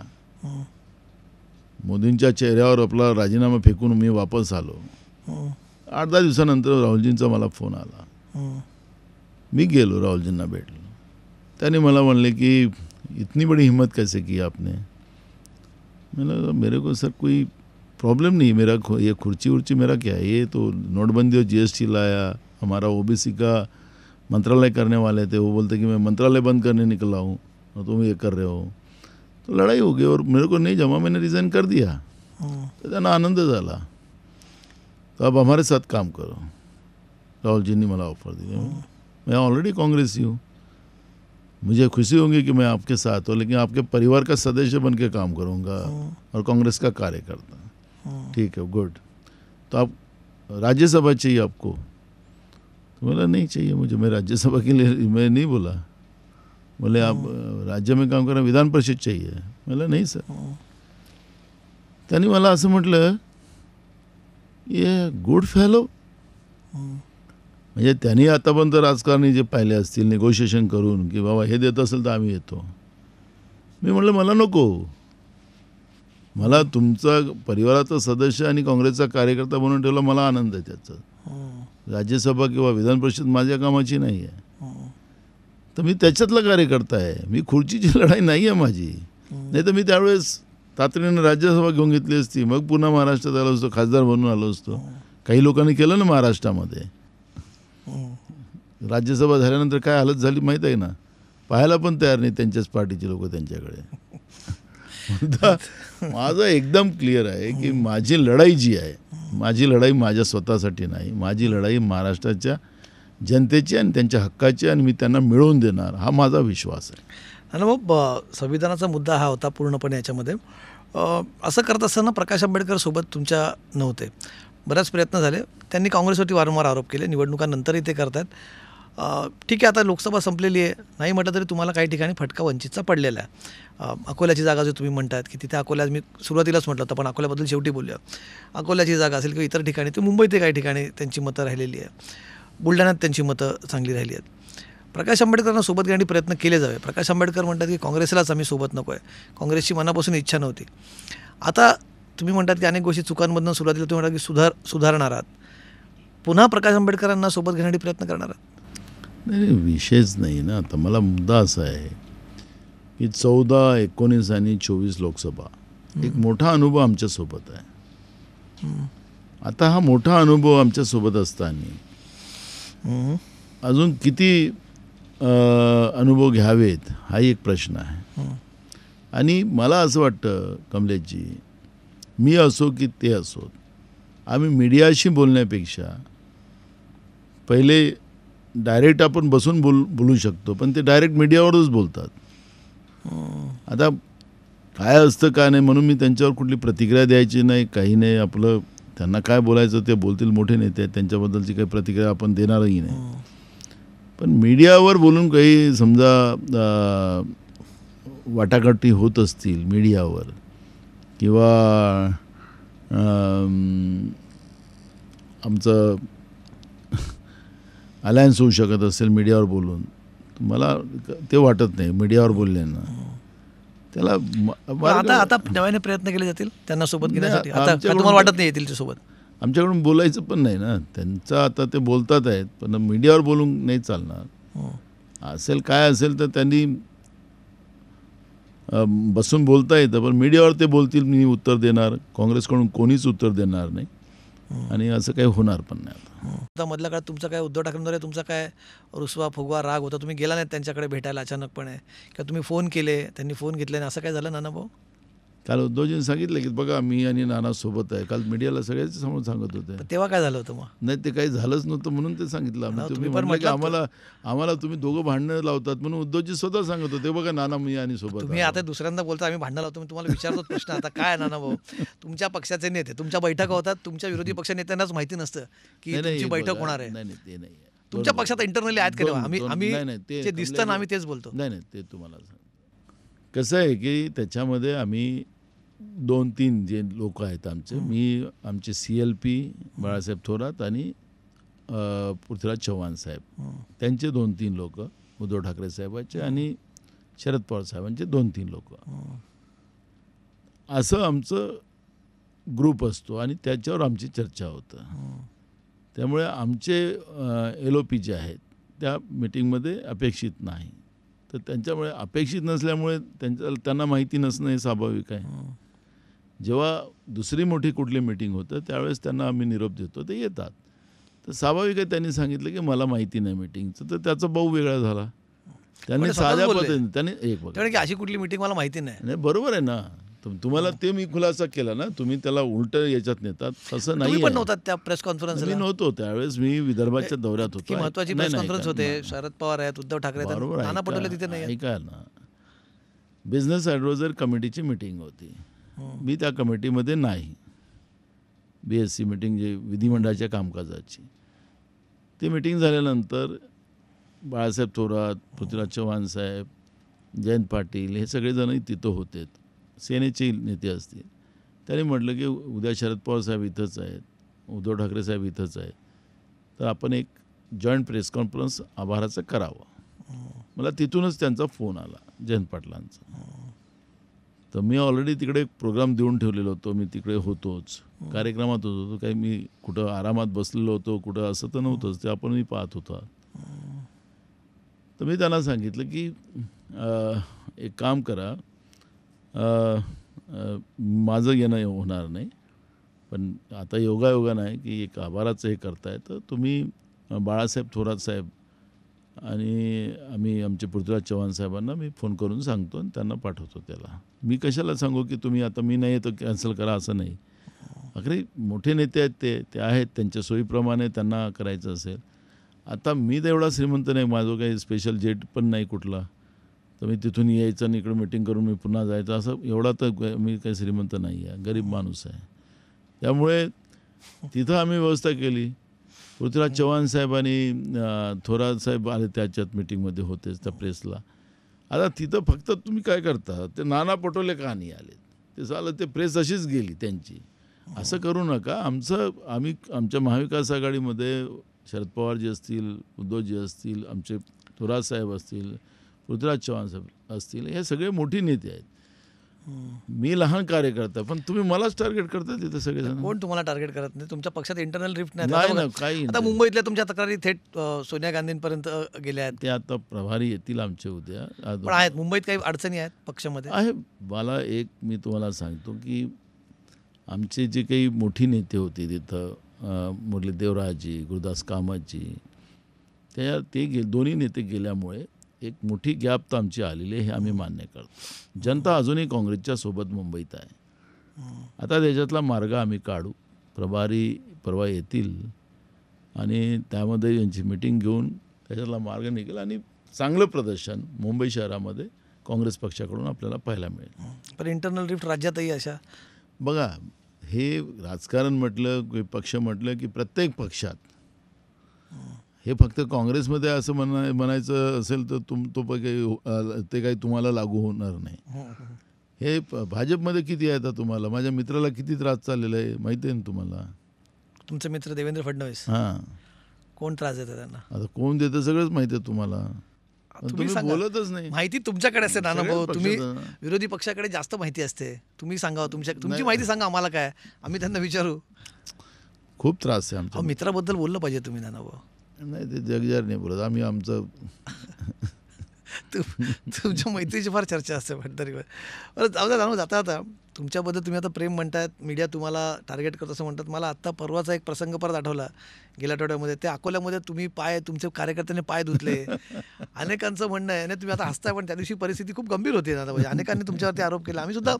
मोदींच्या चेहऱ्यावर आपला राजीनामा फेकून मी वापस आलो. 8-10 दिवसानंतर राहुलजींचा मला फोन आला. मी गेलो, राहुलजींना भेटलो. त्याने मला म्हणले की इतनी बड़ी हिम्मत कैसे की आपने? मैंने मेरे को सर कोई प्रॉब्लम नहीं, मेरा ये खुर्ची उर्ची मेरा क्या है, ये तो नोटबंदी और GST लाया, हमारा OBC का मंत्रालय करने वाले थे, वो बोलते कि मैं मंत्रालय बंद करने निकला हूँ और तुम ये कर रहे हो. तो लड़ाई हो गई और मेरे को नहीं जमा, मैंने रिज़ाइन कर दिया. तो त्यांना आनंद झाला. तो अब हमारे साथ काम करो. राहुल जी ने मला ऑफर दी. मैं ऑलरेडी कांग्रेसी हूँ, मुझे खुशी होगी कि मैं आपके साथ हूँ, लेकिन आपके परिवार का सदस्य बन के काम करूँगा और कांग्रेस का कार्यकर्ता. ठीक है, गुड. तो आप राज्यसभा चाहिए आपको? तो बोला नहीं चाहिए मुझे, मैं राज्यसभा के लिए मैं नहीं बोला. बोले आप राज्य में काम करना, विधान परिषद चाहिए. मला नाही सर. त्यांनी मला असं म्हटलं, ये गुड फेलो. म्हणजे त्यांनी आतापर्यंत राजकारणी जे पाहिले असतील निगोशिएशन करून की बाबा हे देत असेल तर आम्ही येतो. मी म्हटलं मला नको, मला तुमचा परिवाराचा सदस्य आणि काँग्रेसचा कार्यकर्ता बनवून ठेवला, मला आनंद आहे त्याचा. राज्यसभा किंवा विधान परिषद माझ्या कामाची नाही आहे. तर मी त्याच्यातला कार्यकर्ता आहे. मी खुर्चीची लढाई नाही आहे माझी. नाही तर मी त्यावेळेस तातडीनं राज्यसभा घेऊन घेतली असती, मग पुन्हा महाराष्ट्रात आलो असतो, खासदार बनून आलो असतो. काही लोकांनी केलं ना महाराष्ट्रामध्ये. राज्यसभा झाल्यानंतर काय हालत झाली माहीत आहे ना, पाहायला पण तयार नाही त्यांच्याच पार्टीचे लोक त्यांच्याकडे. मुद्दा माझा एकदम क्लिअर आहे की माझी लढाई जी आहे, माझी लढाई माझ्या स्वतःसाठी नाही, माझी लढाई महाराष्ट्राच्या जनतेची आणि त्यांच्या हक्काची, आणि मी त्यांना मिळवून देणार, हा माझा विश्वास आहे. आणि मग संविधानाचा मुद्दा हा होता पूर्णपणे याच्यामध्ये. असं करत असताना प्रकाश आंबेडकर सोबत तुमच्या नव्हते, बरेच प्रयत्न झाले, त्यांनी काँग्रेसवरती वारंवार आरोप केले, निवडणुकांनंतरही ते करतात. ठीक आहे, आता लोकसभा संपलेली आहे, नाही म्हटलं तरी तुम्हाला काही ठिकाणी फटका वंचितचा पडलेला आहे. अकोल्याची जागा जो तुम्ही म्हणतात की तिथे अकोल्यात, मी सुरुवातीलाच म्हटलं होतं पण अकोल्याबद्दल शेवटी बोलूया, अकोल्याची जागा असेल किंवा इतर ठिकाणी, ते मुंबईत काही ठिकाणी त्यांची मतं राहिलेली आहे, बुलढाण्यात त्यांची मतं चांगली राहिली आहेत. प्रकाश आंबेडकरांना सोबत घेण्यासाठी प्रयत्न केले जावे. प्रकाश आंबेडकर म्हणतात की काँग्रेसलाच आम्ही सोबत नको आहे, काँग्रेसची मनापासून इच्छा नव्हती. आता तुम्ही म्हणतात की अनेक गोष्टी चुकांमधून सुरुवातीला तुम्ही म्हणता की सुधारणार आहात, पुन्हा प्रकाश आंबेडकरांना सोबत घेण्यासाठी प्रयत्न करणार आहात? नाही, विषयच नाही ना. आता मला मुद्दा असा आहे की 14, 19 आणि 24 लोकसभा एक मोठा अनुभव आमच्यासोबत आहे. आता हा मोठा अनुभव आमच्यासोबत असताना अजून किती अनुभव घ्यावेत हाही एक प्रश्न आहे. आणि मला असं वाटतं कमलेशजी, मी असो की ते असो, आम्ही मीडियाशी बोलण्यापेक्षा पहिले डायरेक्ट आपण बसून बोलू शकतो, पण ते डायरेक्ट मीडियावरच बोलतात. आता काय असतं काय नाही म्हणून मी त्यांच्यावर कुठली प्रतिक्रिया द्यायची नाही, काही नाही. आपलं त्यांना काय बोलायचं ते बोलतील, मोठे नेते आहेत, त्यांच्याबद्दलची काही प्रतिक्रिया आपण देणारही नाही. पण मीडियावर बोलून काही समजा वाटाघाटी होत असतील मीडियावर, किंवा आमचं अलायन्स होऊ शकत असेल मीडियावर बोलून, मला ते वाटत नाही मीडियावर बोलल्यानं. त्याला आता नव्याने प्रयत्न केले जातील त्यांना सोबत घेण्यासाठी. आता तुम्हाला वाटत नाही येतील ते सोबत? आमच्याकडून बोलायचं पण नाही ना त्यांचं. आता ते बोलतात आहेत, पण मीडियावर बोलून नाही चालणार. असेल काय असेल तर त्यांनी बसून बोलता येतं, पण मीडियावर ते बोलतील, मी उत्तर देणार, काँग्रेसकडून कोणीच उत्तर देणार नाही, आणि असं काही होणार पण नाही. आता मधल्या काळात तुमचा काय उद्धव ठाकरेंद्वारे तुमचा काय रुसवा फुगवा राग होता, तुम्ही गेला नाहीत त्यांच्याकडे भेटायला अचानकपणे, किंवा तुम्ही फोन केले त्यांनी फोन घेतले नाही, असं काय झालं नाना भाऊ? काल उद्धवजींनी सांगितलं की बघा मी आणि नाना सोबत आहे. काल मीडियाला सगळ्याच समोर सांगत होते. तेव्हा काय झालं होतं मग? नाही, ते काही झालंच नव्हतं म्हणून ते सांगितलं आम्ही. तुम्ही पण म्हटलं की आम्हाला तुम्ही दोघं भांडणं लावतात म्हणून उद्धवजी स्वतः सांगत होते, बघा नाना मी आणि सोबत. तुम्ही आता दुसऱ्यांदा बोलता आम्ही भांडण लावतो, मी तुम्हाला विचारतो प्रश्न, आता काय नाना भाऊ, तुमच्या पक्षाचे नेते तुमच्या बैठका होतात, तुमच्या विरोधी पक्ष नेत्यांनाच माहिती नसतं की तुमची बैठक होणार आहे. नाही ते नाही, तुमच्या पक्षात इंटरनली आहेत का? आम्ही ते दिसतं ना, आम्ही तेच बोलतो. नाही ते तुम्हाला कसं आहे की त्याच्यामध्ये आम्ही 2-3 जे लोक आहेत आमचे, आमचे CLP बाळासाहेब थोरात आणि पृथ्वीराज चव्हाण साहेब, त्यांचे 2-3 लोक, उद्धव ठाकरे साहेबांचे आणि शरद पवार साहेबांचे 2-3 लोक, असं आमचं ग्रुप असतो आणि त्याच्यावर आमची चर्चा होतं. त्यामुळे आमचे LOP जे आहेत त्या मीटिंगमध्ये अपेक्षित नाही. तर त्यांच्यामुळे अपेक्षित नसल्यामुळे त्यांना माहिती नसणं हे स्वाभाविक आहे. जेव्हा दुसरी मोठी कुठली मीटिंग होतं त्यावेळेस त्यांना आम्ही निरोप देतो, ते येतात. तर स्वाभाविक आहे त्यांनी सांगितलं की मला माहिती नाही मीटिंगचं, तर त्याचा भाऊ वेगळा झाला. त्यांनी साध्या पद्धतीने त्यांनी अशी कुठली मीटिंग मला माहिती नाही. बरोबर आहे ना, तुम्हाला ते मी खुलासा केला ना, तुम्ही त्याला उलट याच्यात नेतात, तसं नाही. पण नव्हतात त्या प्रेस कॉन्फरन्सला? मी नव्हतो त्यावेळेस, मी विदर्भाच्या दौऱ्यात होतो. महत्वाची प्रेस कॉन्फरन्स होते, शरद पवार आहेत, उद्धव ठाकरे आहेत, नाना पटोले तिथे नाही. ऐका ना, बिझनेस ॲडवायझर कमिटीची मीटिंग होती, मी त्या कमिटीमध्ये नाही. BSC मीटिंग जे विधिमंडळाच्या कामकाजाची, ती मीटिंग झाल्यानंतर बाळासाहेब थोरात, पृथ्वीराज चव्हाण साहेब, जयंत पाटील हे सगळेजणही तिथं होते, सेनेचे नेते असतील. त्यांनी म्हटलं की उद्या शरद पवार साहेब इथंच आहेत, उद्धव ठाकरे साहेब इथंच आहेत, तर आपण एक जॉईंट प्रेस कॉन्फरन्स आभाराचं करावं. मला तिथूनच त्यांचा फोन आला, जयंत पाटलांचा. तर मी ऑलरेडी तिकडे एक प्रोग्राम देऊन ठेवलेलो होतो, मी तिकडे होतोच, कार्यक्रमात होतो. काही मी कुठं आरामात बसलेलो होतो कुठं असं तर नव्हतंच, ते आपण मी पाहत होतो. तर मी त्यांना सांगितलं की एक काम करा, माझं येणं होणार नाही, पण आता योगायोगा नाही की एक आभाराचं हे करताय, तर तुम्ही बाळासाहेब थोरात साहेब आणि आम्ही आमचे पृथ्वीराज चव्हाण साहेबांना मी फोन करून सांगतो आणि त्यांना पाठवतो त्याला. मी कशाला सांगू की तुम्ही आता मी नाही तर कॅन्सल करा, असं नाही. अखरी मोठे नेते आहेत, ते आहेत, त्यांच्या सोयीप्रमाणे त्यांना करायचं असेल. आता मी तर एवढा श्रीमंत नाही, माझं काही स्पेशल जेट पण नाही कुठला, तर मी तिथून यायचं आणि इकडं मीटिंग करून मी पुन्हा जायचं, असं एवढा तर मी काही श्रीमंत नाही आहे, गरीब माणूस आहे. त्यामुळे तिथं आम्ही व्यवस्था केली. पृथ्वीराज चव्हाण साहेब आणि थोरात साहेब आले त्याच्यात मीटिंगमध्ये होतेच त्या प्रेसला. आता तिथं फक्त तुम्ही काय करता, ते नाना पटोले का नाही आले, ते झालं, ते प्रेस अशीच गेली त्यांची. असं करू नका. आम्ही आमच्या महाविकास आघाडीमध्ये शरद पवारजी असतील, उद्धवजी असतील, आमचे थोरात साहेब असतील, पृथ्वीराज चव्हाण साहेब असतील, हे सगळे मोठी नेते आहेत. मी लहान कार्यकर्ता, पण तुम्ही मलाच टार्गेट करता तिथे सगळेजण. कोण तुम्हाला टार्गेट करत नाही? तुमच्या पक्षात इंटरनल रिफ्ट नाही नाही आता ना, बघा, काही आता नाही. मुंबईतल्या तुमच्या तक्रारी थेट सोनिया गांधींपर्यंत गेल्या आहेत. ते आता प्रभारी येतील आमचे उद्या. पण आहेत मुंबईत काही अडचणी आहेत पक्षामध्ये? आहे. मला एक मी तुम्हाला सांगतो की आमचे जे काही मोठी नेते होते तिथं, मुरली देवराजी, गुरुदास कामतजी, ते दोन्ही नेते गेल्यामुळे एक मोठी गॅप तर आमची आलेली आहे, हे आम्ही मान्य करतो. जनता अजूनही काँग्रेसच्या सोबत मुंबईत आहे. आता त्याच्यातला मार्ग आम्ही काढू. प्रभारी परवा येतील आणि त्यामध्ये यांची मिटिंग घेऊन त्याच्यातला मार्ग निघेल आणि चांगलं प्रदर्शन मुंबई शहरामध्ये काँग्रेस पक्षाकडून आपल्याला पाहायला मिळेल. पण इंटरनल रिफ्ट राज्यातही अशा बघा, हे राजकारण म्हटलं की पक्ष म्हटलं की प्रत्येक पक्षात, हे फक्त काँग्रेसमध्ये असं म्हणायचं असेल तर ते काही तुम्हाला लागू होणार नाही. हे भाजपमध्ये किती आहे आता तुम्हाला? माझ्या मित्राला किती त्रास चाललेला आहे माहिती आहे ना तुम्हाला? तुमचे मित्र देवेंद्र फडणवीस, हां, कोण त्रास देतं त्यांना? आता कोण देतं सगळंच माहिती आहे तुम्हाला, पण तुम्ही तुम्ही सांगा. बोलतच नाही. माहिती तुमच्याकडे असते नाना भाऊ, सगळ्याच तुम्ही पक्षाचं. विरोधी पक्षाकडे जास्त माहिती असते. तुम्ही सांगा, तुमची नाही. माहिती सांगा आम्हाला, काय आम्ही त्यांना विचारू. खूप त्रास आहे आमच्या. मित्राबद्दल बोललं पाहिजे तुम्ही नाना भाऊ. नाही, ते जगजार नाही बोलत आम्ही. आमचं तुमच्या मैत्रीची फार चर्चा असते पण तरी बरं जाऊ द्या नाना. जाता तुमच्याबद्दल तुम्ही आता प्रेम म्हणतायत, मीडिया तुम्हाला टार्गेट करत असं म्हणतात. मला आत्ता परवाचा एक प्रसंग परत आठवला गेल्या आठवड्यामध्ये. ते अकोल्यामध्ये तुम्ही तुमच्या कार्यकर्त्यांनी पाय धुतले. अनेकांचं म्हणणं आहे, आणि तुम्ही आता हसताय, पण त्या दिवशी परिस्थिती खूप गंभीर होती ना. म्हणजे अनेकांनी तुमच्यावरती आरोप केला. आम्ही सुद्धा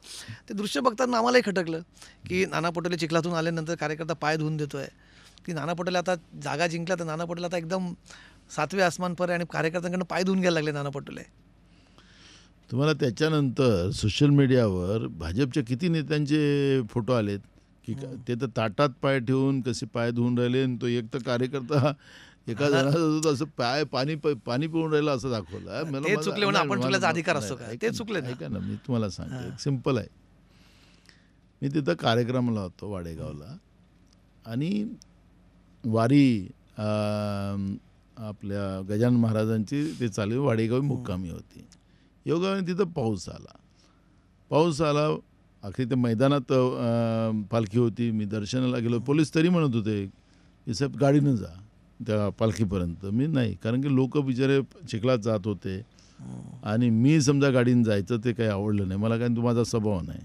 ते दृश्य बघताना आम्हालाही खटकलं की नाना पटोले चिखलातून आल्यानंतर कार्यकर्ता पाय धुवून देतोय. की नाना पटोले आता जागा जिंकला तर नाना पटोले आता एकदम 7वे आसमान पर आहे आणि कार्यकर्त्यांकडून पाय धुवून घ्यायला लागले नाना पटोले. तुम्हाला त्याच्यानंतर सोशल मीडियावर भाजपच्या किती नेत्यांचे फोटो आलेत की ते तर ताटात पाय ठेवून कसे पाय धुवून राहिले, आणि तो एक तर कार्यकर्ता एका जणाचा असं पाणी पिऊन राहिला असं दाखवलं. ते चुकले म्हणून आपण चुकल्याचा अधिकार असतो का? ते चुकले ना. ऐका ना, मी तुम्हाला सांगतो, एक सिम्पल आहे. मी तिथं कार्यक्रमाला होतो वाडेगावला, आणि वारी आपल्या गजानन महाराजांची ते चालू वाडेगावी मुक्कामी होती. योगाने तिथं पाऊस आला. अखेर ते मैदानात पालखी होती. मी दर्शनाला गेलो. पोलीस तरी म्हणत होते की साहेब गाडीनं जा त्या पालखीपर्यंत. मी नाही, कारण की लोक बिचारे चिखलात जात होते, आणि मी समजा गाडीनं जायचं ते काही आवडलं नाही मला, कारण तो माझा स्वभाव नाही.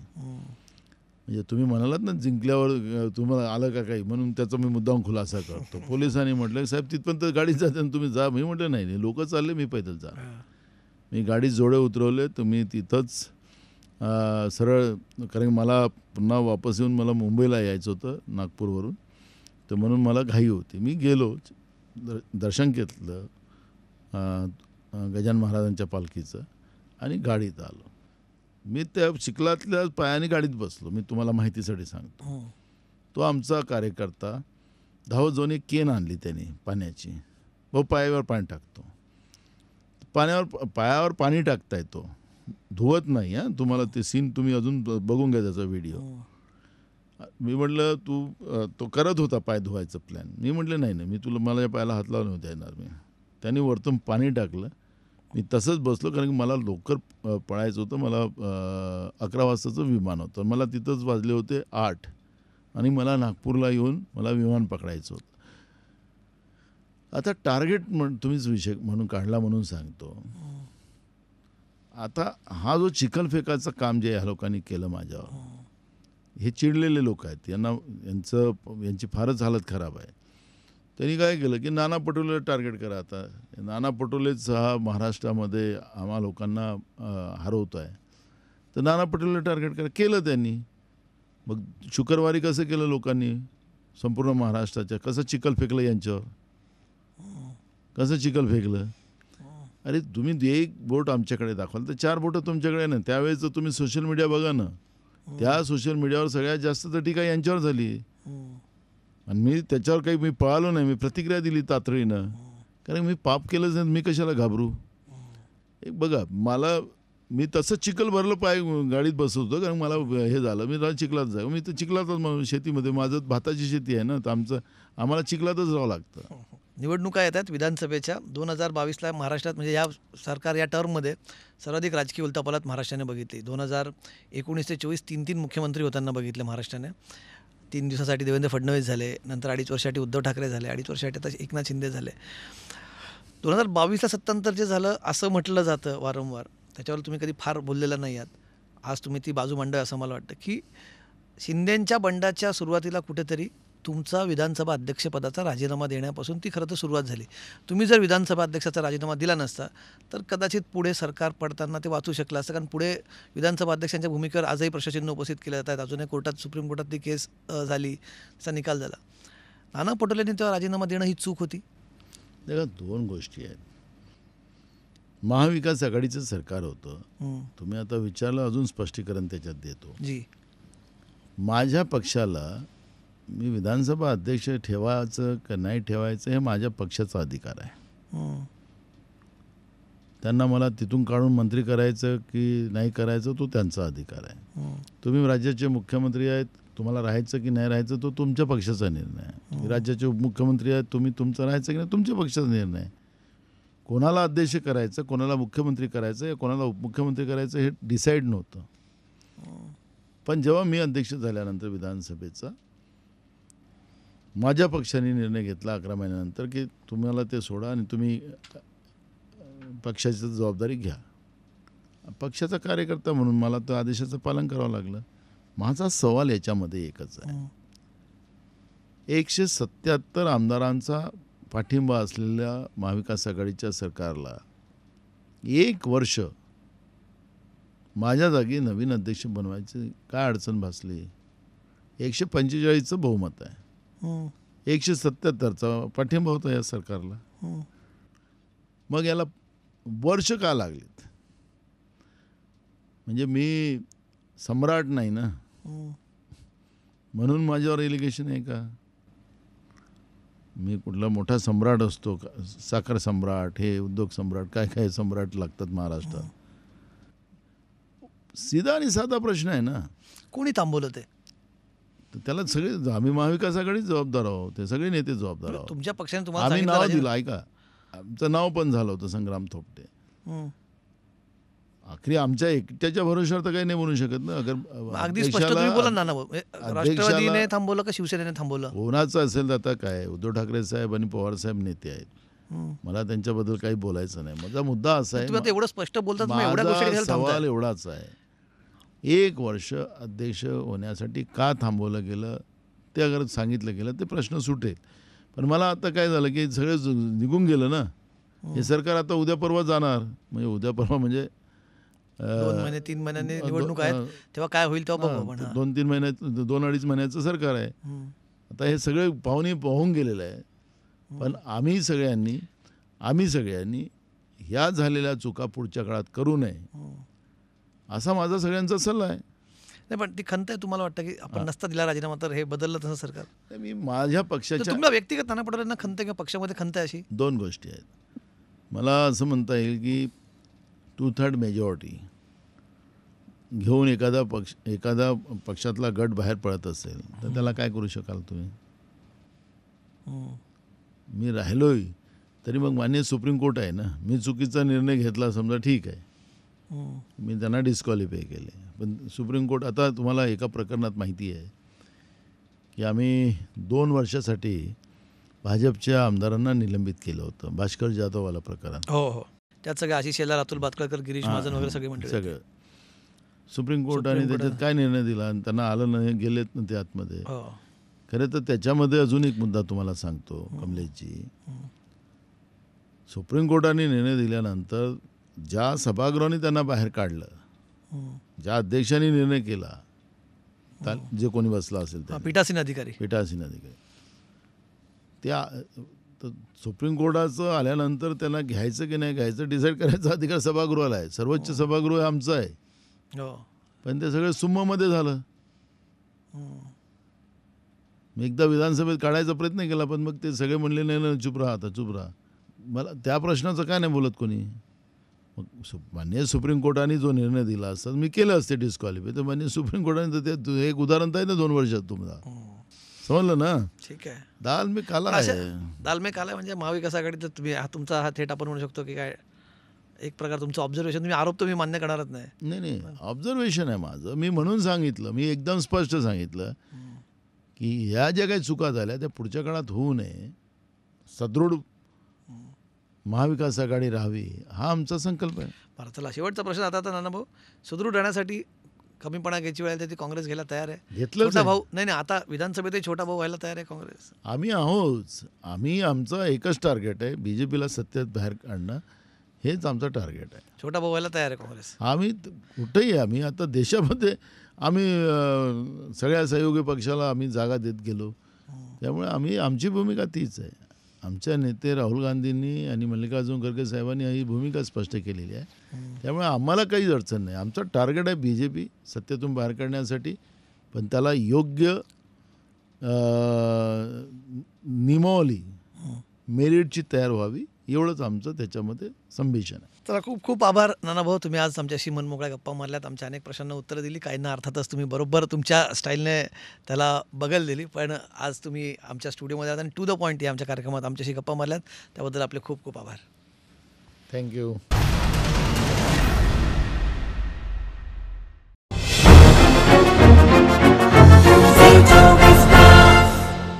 म्हणजे तुम्ही म्हणालात ना जिंकल्यावर तुम्हाला आलं का काही, म्हणून त्याचा मी मुद्दाम खुलासा करतो. पोलिसांनी म्हटलं साहेब तिथपर्यंत गाडीत जाते आणि तुम्ही जा. मी म्हटलं नाही, लोक चालले, मी पैदल जा. मी गाडीत जोडे उतरवले. तुम्ही तिथंच सरळ, कारण मला पुन्हा वापस येऊन मला मुंबईला यायचं होतं नागपूरवरून, तर म्हणून मला घाई होती. मी गेलो, दर्शन घेतलं गजानन महाराजांच्या पालखीचं, आणि गाडीत आलो. मी त्या चिखलातल्या पायाने गाडीत बसलो. मी तुम्हाला माहितीसाठी सांगतो. तो आमचा कार्यकर्ता धावत जाऊन एक केन आणली त्याने पाण्याची. भाऊ पायावर पाणी टाकतो. पायावर पाणी टाकताय, तो धुवत नाही. हां, तुम्हाला ते सीन तुम्ही अजून बघून घ्या त्याचा व्हिडिओ. मी म्हटलं तो करत होता पाय धुवायचं प्लॅन. मी म्हटलं नाही, मी मला या पायाला हात लावून होता येणार. त्यांनी वरतून पाणी टाकलं. मी तसंच बसलो, कारण की मला लवकर पळायचं होतं. मला 11 वाजताचं विमान होतं. मला तिथंच वाजले होते 8, आणि मला नागपूरला येऊन मला विमान पकडायचं होतं. आता टार्गेट तुम्हीच विषय म्हणून काढला म्हणून सांगतो. आता हा जो चिखलफेकाचं काम जे ह्या लोकांनी केलं माझ्यावर, हे चिडलेले लोक आहेत. यांची फारच हालत खराब आहे. त्यांनी काय केलं की नाना पटोलेला टार्गेट करा. आता नाना पटोलेच हा महाराष्ट्रामध्ये आम्हा लोकांना हरवतो आहे, तर नाना पटोलेला टार्गेट करा. केलं त्यांनी. मग शुक्रवारी कसं केलं लोकांनी संपूर्ण महाराष्ट्राच्या, कसं चिखल फेकलं यांच्यावर, कसं चिखल फेकलं. अरे तुम्ही एक बोट आमच्याकडे दाखवाल तर 4 बोटं तुमच्याकडे ना. त्यावेळेचं तुम्ही सोशल मीडिया बघा ना, त्या सोशल मीडियावर सगळ्यात जास्त तर टीका यांच्यावर झाली. आणि मी त्याच्यावर काही मी पळालो नाही, मी प्रतिक्रिया दिली तातडीनं, कारण मी पाप केलंच नाही, मी कशाला घाबरू. एक बघा, मी तसं चिखल भरलं पाय गाडीत बसत होतो, कारण मला हे झालं, मी चिखलात जाऊ. मी तर चिखलातच शेतीमध्ये, माझं भाताची शेती आहे ना, तर आम्हाला चिखलातच राहावं लागतं. निवडणुका येत आहेत विधानसभेच्या. 2022ला महाराष्ट्रात, म्हणजे या सरकार या टर्ममध्ये सर्वाधिक राजकीय उलथापालथ महाराष्ट्राने बघितली. 2019 ते 24 3 मुख्यमंत्री होताना बघितले महाराष्ट्राने. 3 दिवसासाठी देवेंद्र फडणवीस झाले, नंतर 2.5 वर्षासाठी उद्धव ठाकरे झाले, 2.5 वर्षासाठी आता एकनाथ शिंदे झाले. 2022ला सत्तांतर जे झालं असं म्हटलं जातं वारंवार, त्याच्यावर तुम्ही कधी फार बोललेला नाही आहात. आज तुम्ही ती बाजू मांडा असं मला वाटतं की शिंदेंच्या बंडाच्या सुरुवातीला कुठेतरी तुमचा विधानसभा अध्यक्षपदाचा राजीनामा देण्यापासून ती खरं तर सुरुवात झाली. तुम्ही जर विधानसभा अध्यक्षाचा राजीनामा दिला नसता तर कदाचित पुढे सरकार पडताना ते वाचू शकलं असतं, कारण पुढे विधानसभा अध्यक्षांच्या भूमिकेवर आजही प्रश्नचिन्ह उपस्थित केले जात आहेत. अजूनही कोर्टात, सुप्रीम कोर्टात ती केस झाली, त्याचा निकाल झाला. नाना पटोलेंनी तेव्हा राजीनामा देणं ही चूक होती. तेव्हा 2 गोष्टी आहेत. महाविकास आघाडीचं सरकार होतं. तुम्ही आता विचारलं, अजून स्पष्टीकरण त्याच्यात देतो. जी, माझ्या पक्षाला मी विधानसभा अध्यक्ष ठेवायचं का नाही ठेवायचं हे माझ्या पक्षाचा अधिकार आहे. त्यांना मला तिथून काढून मंत्री करायचं की नाही करायचं तो त्यांचा अधिकार आहे. तुम्ही राज्याचे मुख्यमंत्री आहेत, तुम्हाला राहायचं की नाही राहायचं तो तुमच्या पक्षाचा निर्णय आहे. राज्याचे उपमुख्यमंत्री आहेत, तुम्ही तुमचं राहायचं की नाही तुमच्या पक्षाचा निर्णय आहे. कोणाला अध्यक्ष करायचं, कोणाला मुख्यमंत्री करायचं या कोणाला उपमुख्यमंत्री करायचं हे डिसाईड नव्हतं. पण जेव्हा मी अध्यक्ष झाल्यानंतर विधानसभेचा माझ्या पक्षाने निर्णय घेतला 11 महिन्यानंतर की तुम्हाला ते सोडा आणि तुम्ही पक्षाची जबाबदारी घ्या. पक्षाचा कार्यकर्ता म्हणून मला त्या आदेशाचं पालन करावं लागलं. माझा सवाल याच्यामध्ये एकच आहे. 177 आमदारांचा पाठिंबा असलेल्या महाविकास आघाडीच्या सरकारला 1 वर्ष माझ्या जागी नवीन अध्यक्ष बनवायची काय अडचण भासली? 145चं बहुमत आहे, 177चा पाठिंबा होता या सरकारला. मग याला वर्ष का लागलीत? म्हणजे मी सम्राट नाही ना, म्हणून माझ्यावर एलिगेशन आहे का? मी कुठला मोठा सम्राट असतो का? साखर सम्राट, हे उद्योग सम्राट, काय काय सम्राट लागतात महाराष्ट्रात. सीधा आणि साधा प्रश्न आहे ना. कोणी थांबवलं ते? तर त्याला सगळे, आम्ही महाविकास आघाडी जबाबदार आहोत, ते सगळे नेते जबाबदार आहोत. तुमच्या पक्षाने तुम्हाला आम्ही नाव दिलं, ऐका, आमचं नाव पण झालं होतं संग्राम थोपटे. आखरी आमच्या एकट्याच्या भरोश्यावर तर काही नाही म्हणू शकत ना. अगदी स्पष्ट तुम्ही बोला ना. राष्ट्रवादीने थांबवलं का शिवसेनेने थांबवलं? कोणाचं असेल तर आता काय, उद्धव ठाकरे साहेब आणि पवार साहेब नेते आहेत, मला त्यांच्याबद्दल काही बोलायचं नाही. माझा मुद्दा असा आहे, एवढं स्पष्ट बोलतात, माझा सवाल एवढाच आहे, 1 वर्ष अध्यक्ष होण्यासाठी का थांबवलं गेलं ते अगर सांगितलं गेलं ते प्रश्न सुटेल. पण मला आता काय झालं की सगळं निघून गेलं ना. हे सरकार आता उद्या परवा जाणार, म्हणजे उद्या परवा म्हणजे 2 महिने 3 महिन्यांनी निवडणूक आहेत, तेव्हा काय होईल तेव्हा बघू. पण 2-3 महिन्यात, 2-2.5 महिन्याचं सरकार आहे. आता हे सगळे पाहुणे पाहून गेलेलं आहे. पण आम्ही सगळ्यांनी ह्या झालेल्या चुका पुढच्या काळात करू नये असा माझा सगळ्यांचा सल्ला आहे. नाही, पण ती खंत आहे तुम्हाला वाटतं की आपण नसता दिला राजीनामा तर हे बदललं तसं सरकार? मी माझ्या पक्षाच्या, तुम्हाला व्यक्तिगत नाना पटोलेंना खंत किंवा पक्षामध्ये खंत आहे अशी 2 गोष्टी आहेत. मला असं म्हणता येईल की 2/3 मेजॉरिटी घेऊन एखादा पक्षातला गट बाहेर पडत असेल तर त्याला काय करू शकाल तुम्ही? मी राहिलोय तरी मग मान्य सुप्रीम कोर्ट आहे ना. मी चुकीचा निर्णय घेतला समजा, ठीक आहे, मी त्यांना डिस्क्वालिफाय केले. पण सुप्रीम कोर्ट, आता तुम्हाला एका प्रकरणात माहिती आहे की आम्ही 2 वर्षासाठी भाजपच्या आमदारांना निलंबित केलं होतं, भास्कर जाधववाला प्रकरण. हो, त्यात सगळे आशिष शेलार, अतुल बातकळकर, गिरीश महाजन वगैरे सगळे मंडळी, सगळं सुप्रीम कोर्टाने त्याच्यात काय निर्णय दिला आणि त्यांना आलं नाही, गेलेत ना ते आतमध्ये. खरं तर त्याच्यामध्ये अजून एक मुद्दा तुम्हाला सांगतो कमलेशजी. सुप्रीम कोर्टाने निर्णय दिल्यानंतर ज्या सभागृहाने त्यांना बाहेर काढलं, ज्या अध्यक्षांनी निर्णय केला, जे कोणी बसला असेल त्या पीठासीन अधिकारी पीठासीन अधिकारी, त्या तर सुप्रीम कोर्टाचं आल्यानंतर त्यांना घ्यायचं की नाही घ्यायचं डिसाईड करायचा अधिकार सभागृहाला आहे. सर्वोच्च सभागृह आमचं आहे. हो. पण ते सगळं सुम्ममध्ये झालं. मी एकदा विधानसभेत काढायचा प्रयत्न केला, पण मग ते सगळे म्हणले नाही ना, चुप राहा, आता चुप राहा. मला त्या प्रश्नाचं काय नाही बोलत कोणी. मग मान्य सुप्रीम कोर्टाने जो निर्णय दिला असता मी केलं असते डिस्क्वालिफाय. तर मान्य सुप्रीम कोर्टाने तर ते एक उदाहरण तर आहे ना 2 वर्षात तुम्हाला समजलं ना. ठीक आहे. दाल मी काला अशा आहे. दालमे काला म्हणजे महाविकास आघाडीचं तुम्ही तुमचा हा थेट आपण म्हणू शकतो की काय एक प्रकार तुमचं ऑब्झर्वेशन, तुम्ही आरोप तुम्ही मान्य करणारच नाही. नाही ऑब्झर्वेशन आहे माझं. मी म्हणून सांगितलं, मी एकदम स्पष्ट सांगितलं की ह्या ज्या काही चुका झाल्या त्या पुढच्या काळात होऊ नये, सदृढ महाविकास आघाडी राहावी, हा आमचा संकल्प आहे. बरं, चला शेवटचा प्रश्न आता. नानाभाऊ, सुदृढ राहण्यासाठी कमीपणा घ्यायची वेळ आली तर ती काँग्रेस घ्यायला तयार आहे. घेतलंच छोटा आहे. भाऊ नाही आता विधानसभेतही छोटा भाऊ व्हायला तयार आहे काँग्रेस. आम्ही आहोत. आमचं एकच टार्गेट आहे, बीजेपीला सत्तेत बाहेर काढणं, हेच आमचं टार्गेट आहे. छोटा भाऊ व्हायला तयार आहे काँग्रेस. आम्ही कुठेही आम्ही आता देशामध्ये आम्ही सगळ्या सहयोगी पक्षाला आम्ही जागा देत गेलो. त्यामुळे आमची भूमिका तीच आहे. आमच्या नेते राहुल गांधींनी आणि मल्लिकार्जुन खरगे साहेबांनी ही भूमिका स्पष्ट केलेली आहे. त्यामुळे आम्हाला काहीच अडचण नाही. आमचं टार्गेट आहे बीजेपी सत्तेतून बाहेर काढण्यासाठी, पण त्याला योग्य नियमावली मेरिटची तयार व्हावी, एवढंच आमचं त्याच्यामध्ये संभेशन आहे. चला, खूप खूप आभार नानाभाऊ. तुम्ही आज आमच्याशी मनमोकळ्या गप्पा मारल्यात, आमच्या अनेक प्रश्नांना उत्तरं दिली. काहींना अर्थातच तुम्ही बरोबर तुमच्या स्टाईलने त्याला बगल दिली, पण आज तुम्ही आमच्या स्टुडिओमध्ये आहात आणि टू द पॉईंट या आमच्या कार्यक्रमात आमच्याशी गप्पा मारल्यात, त्याबद्दल आपले खूप खूप आभार. थँक्यू.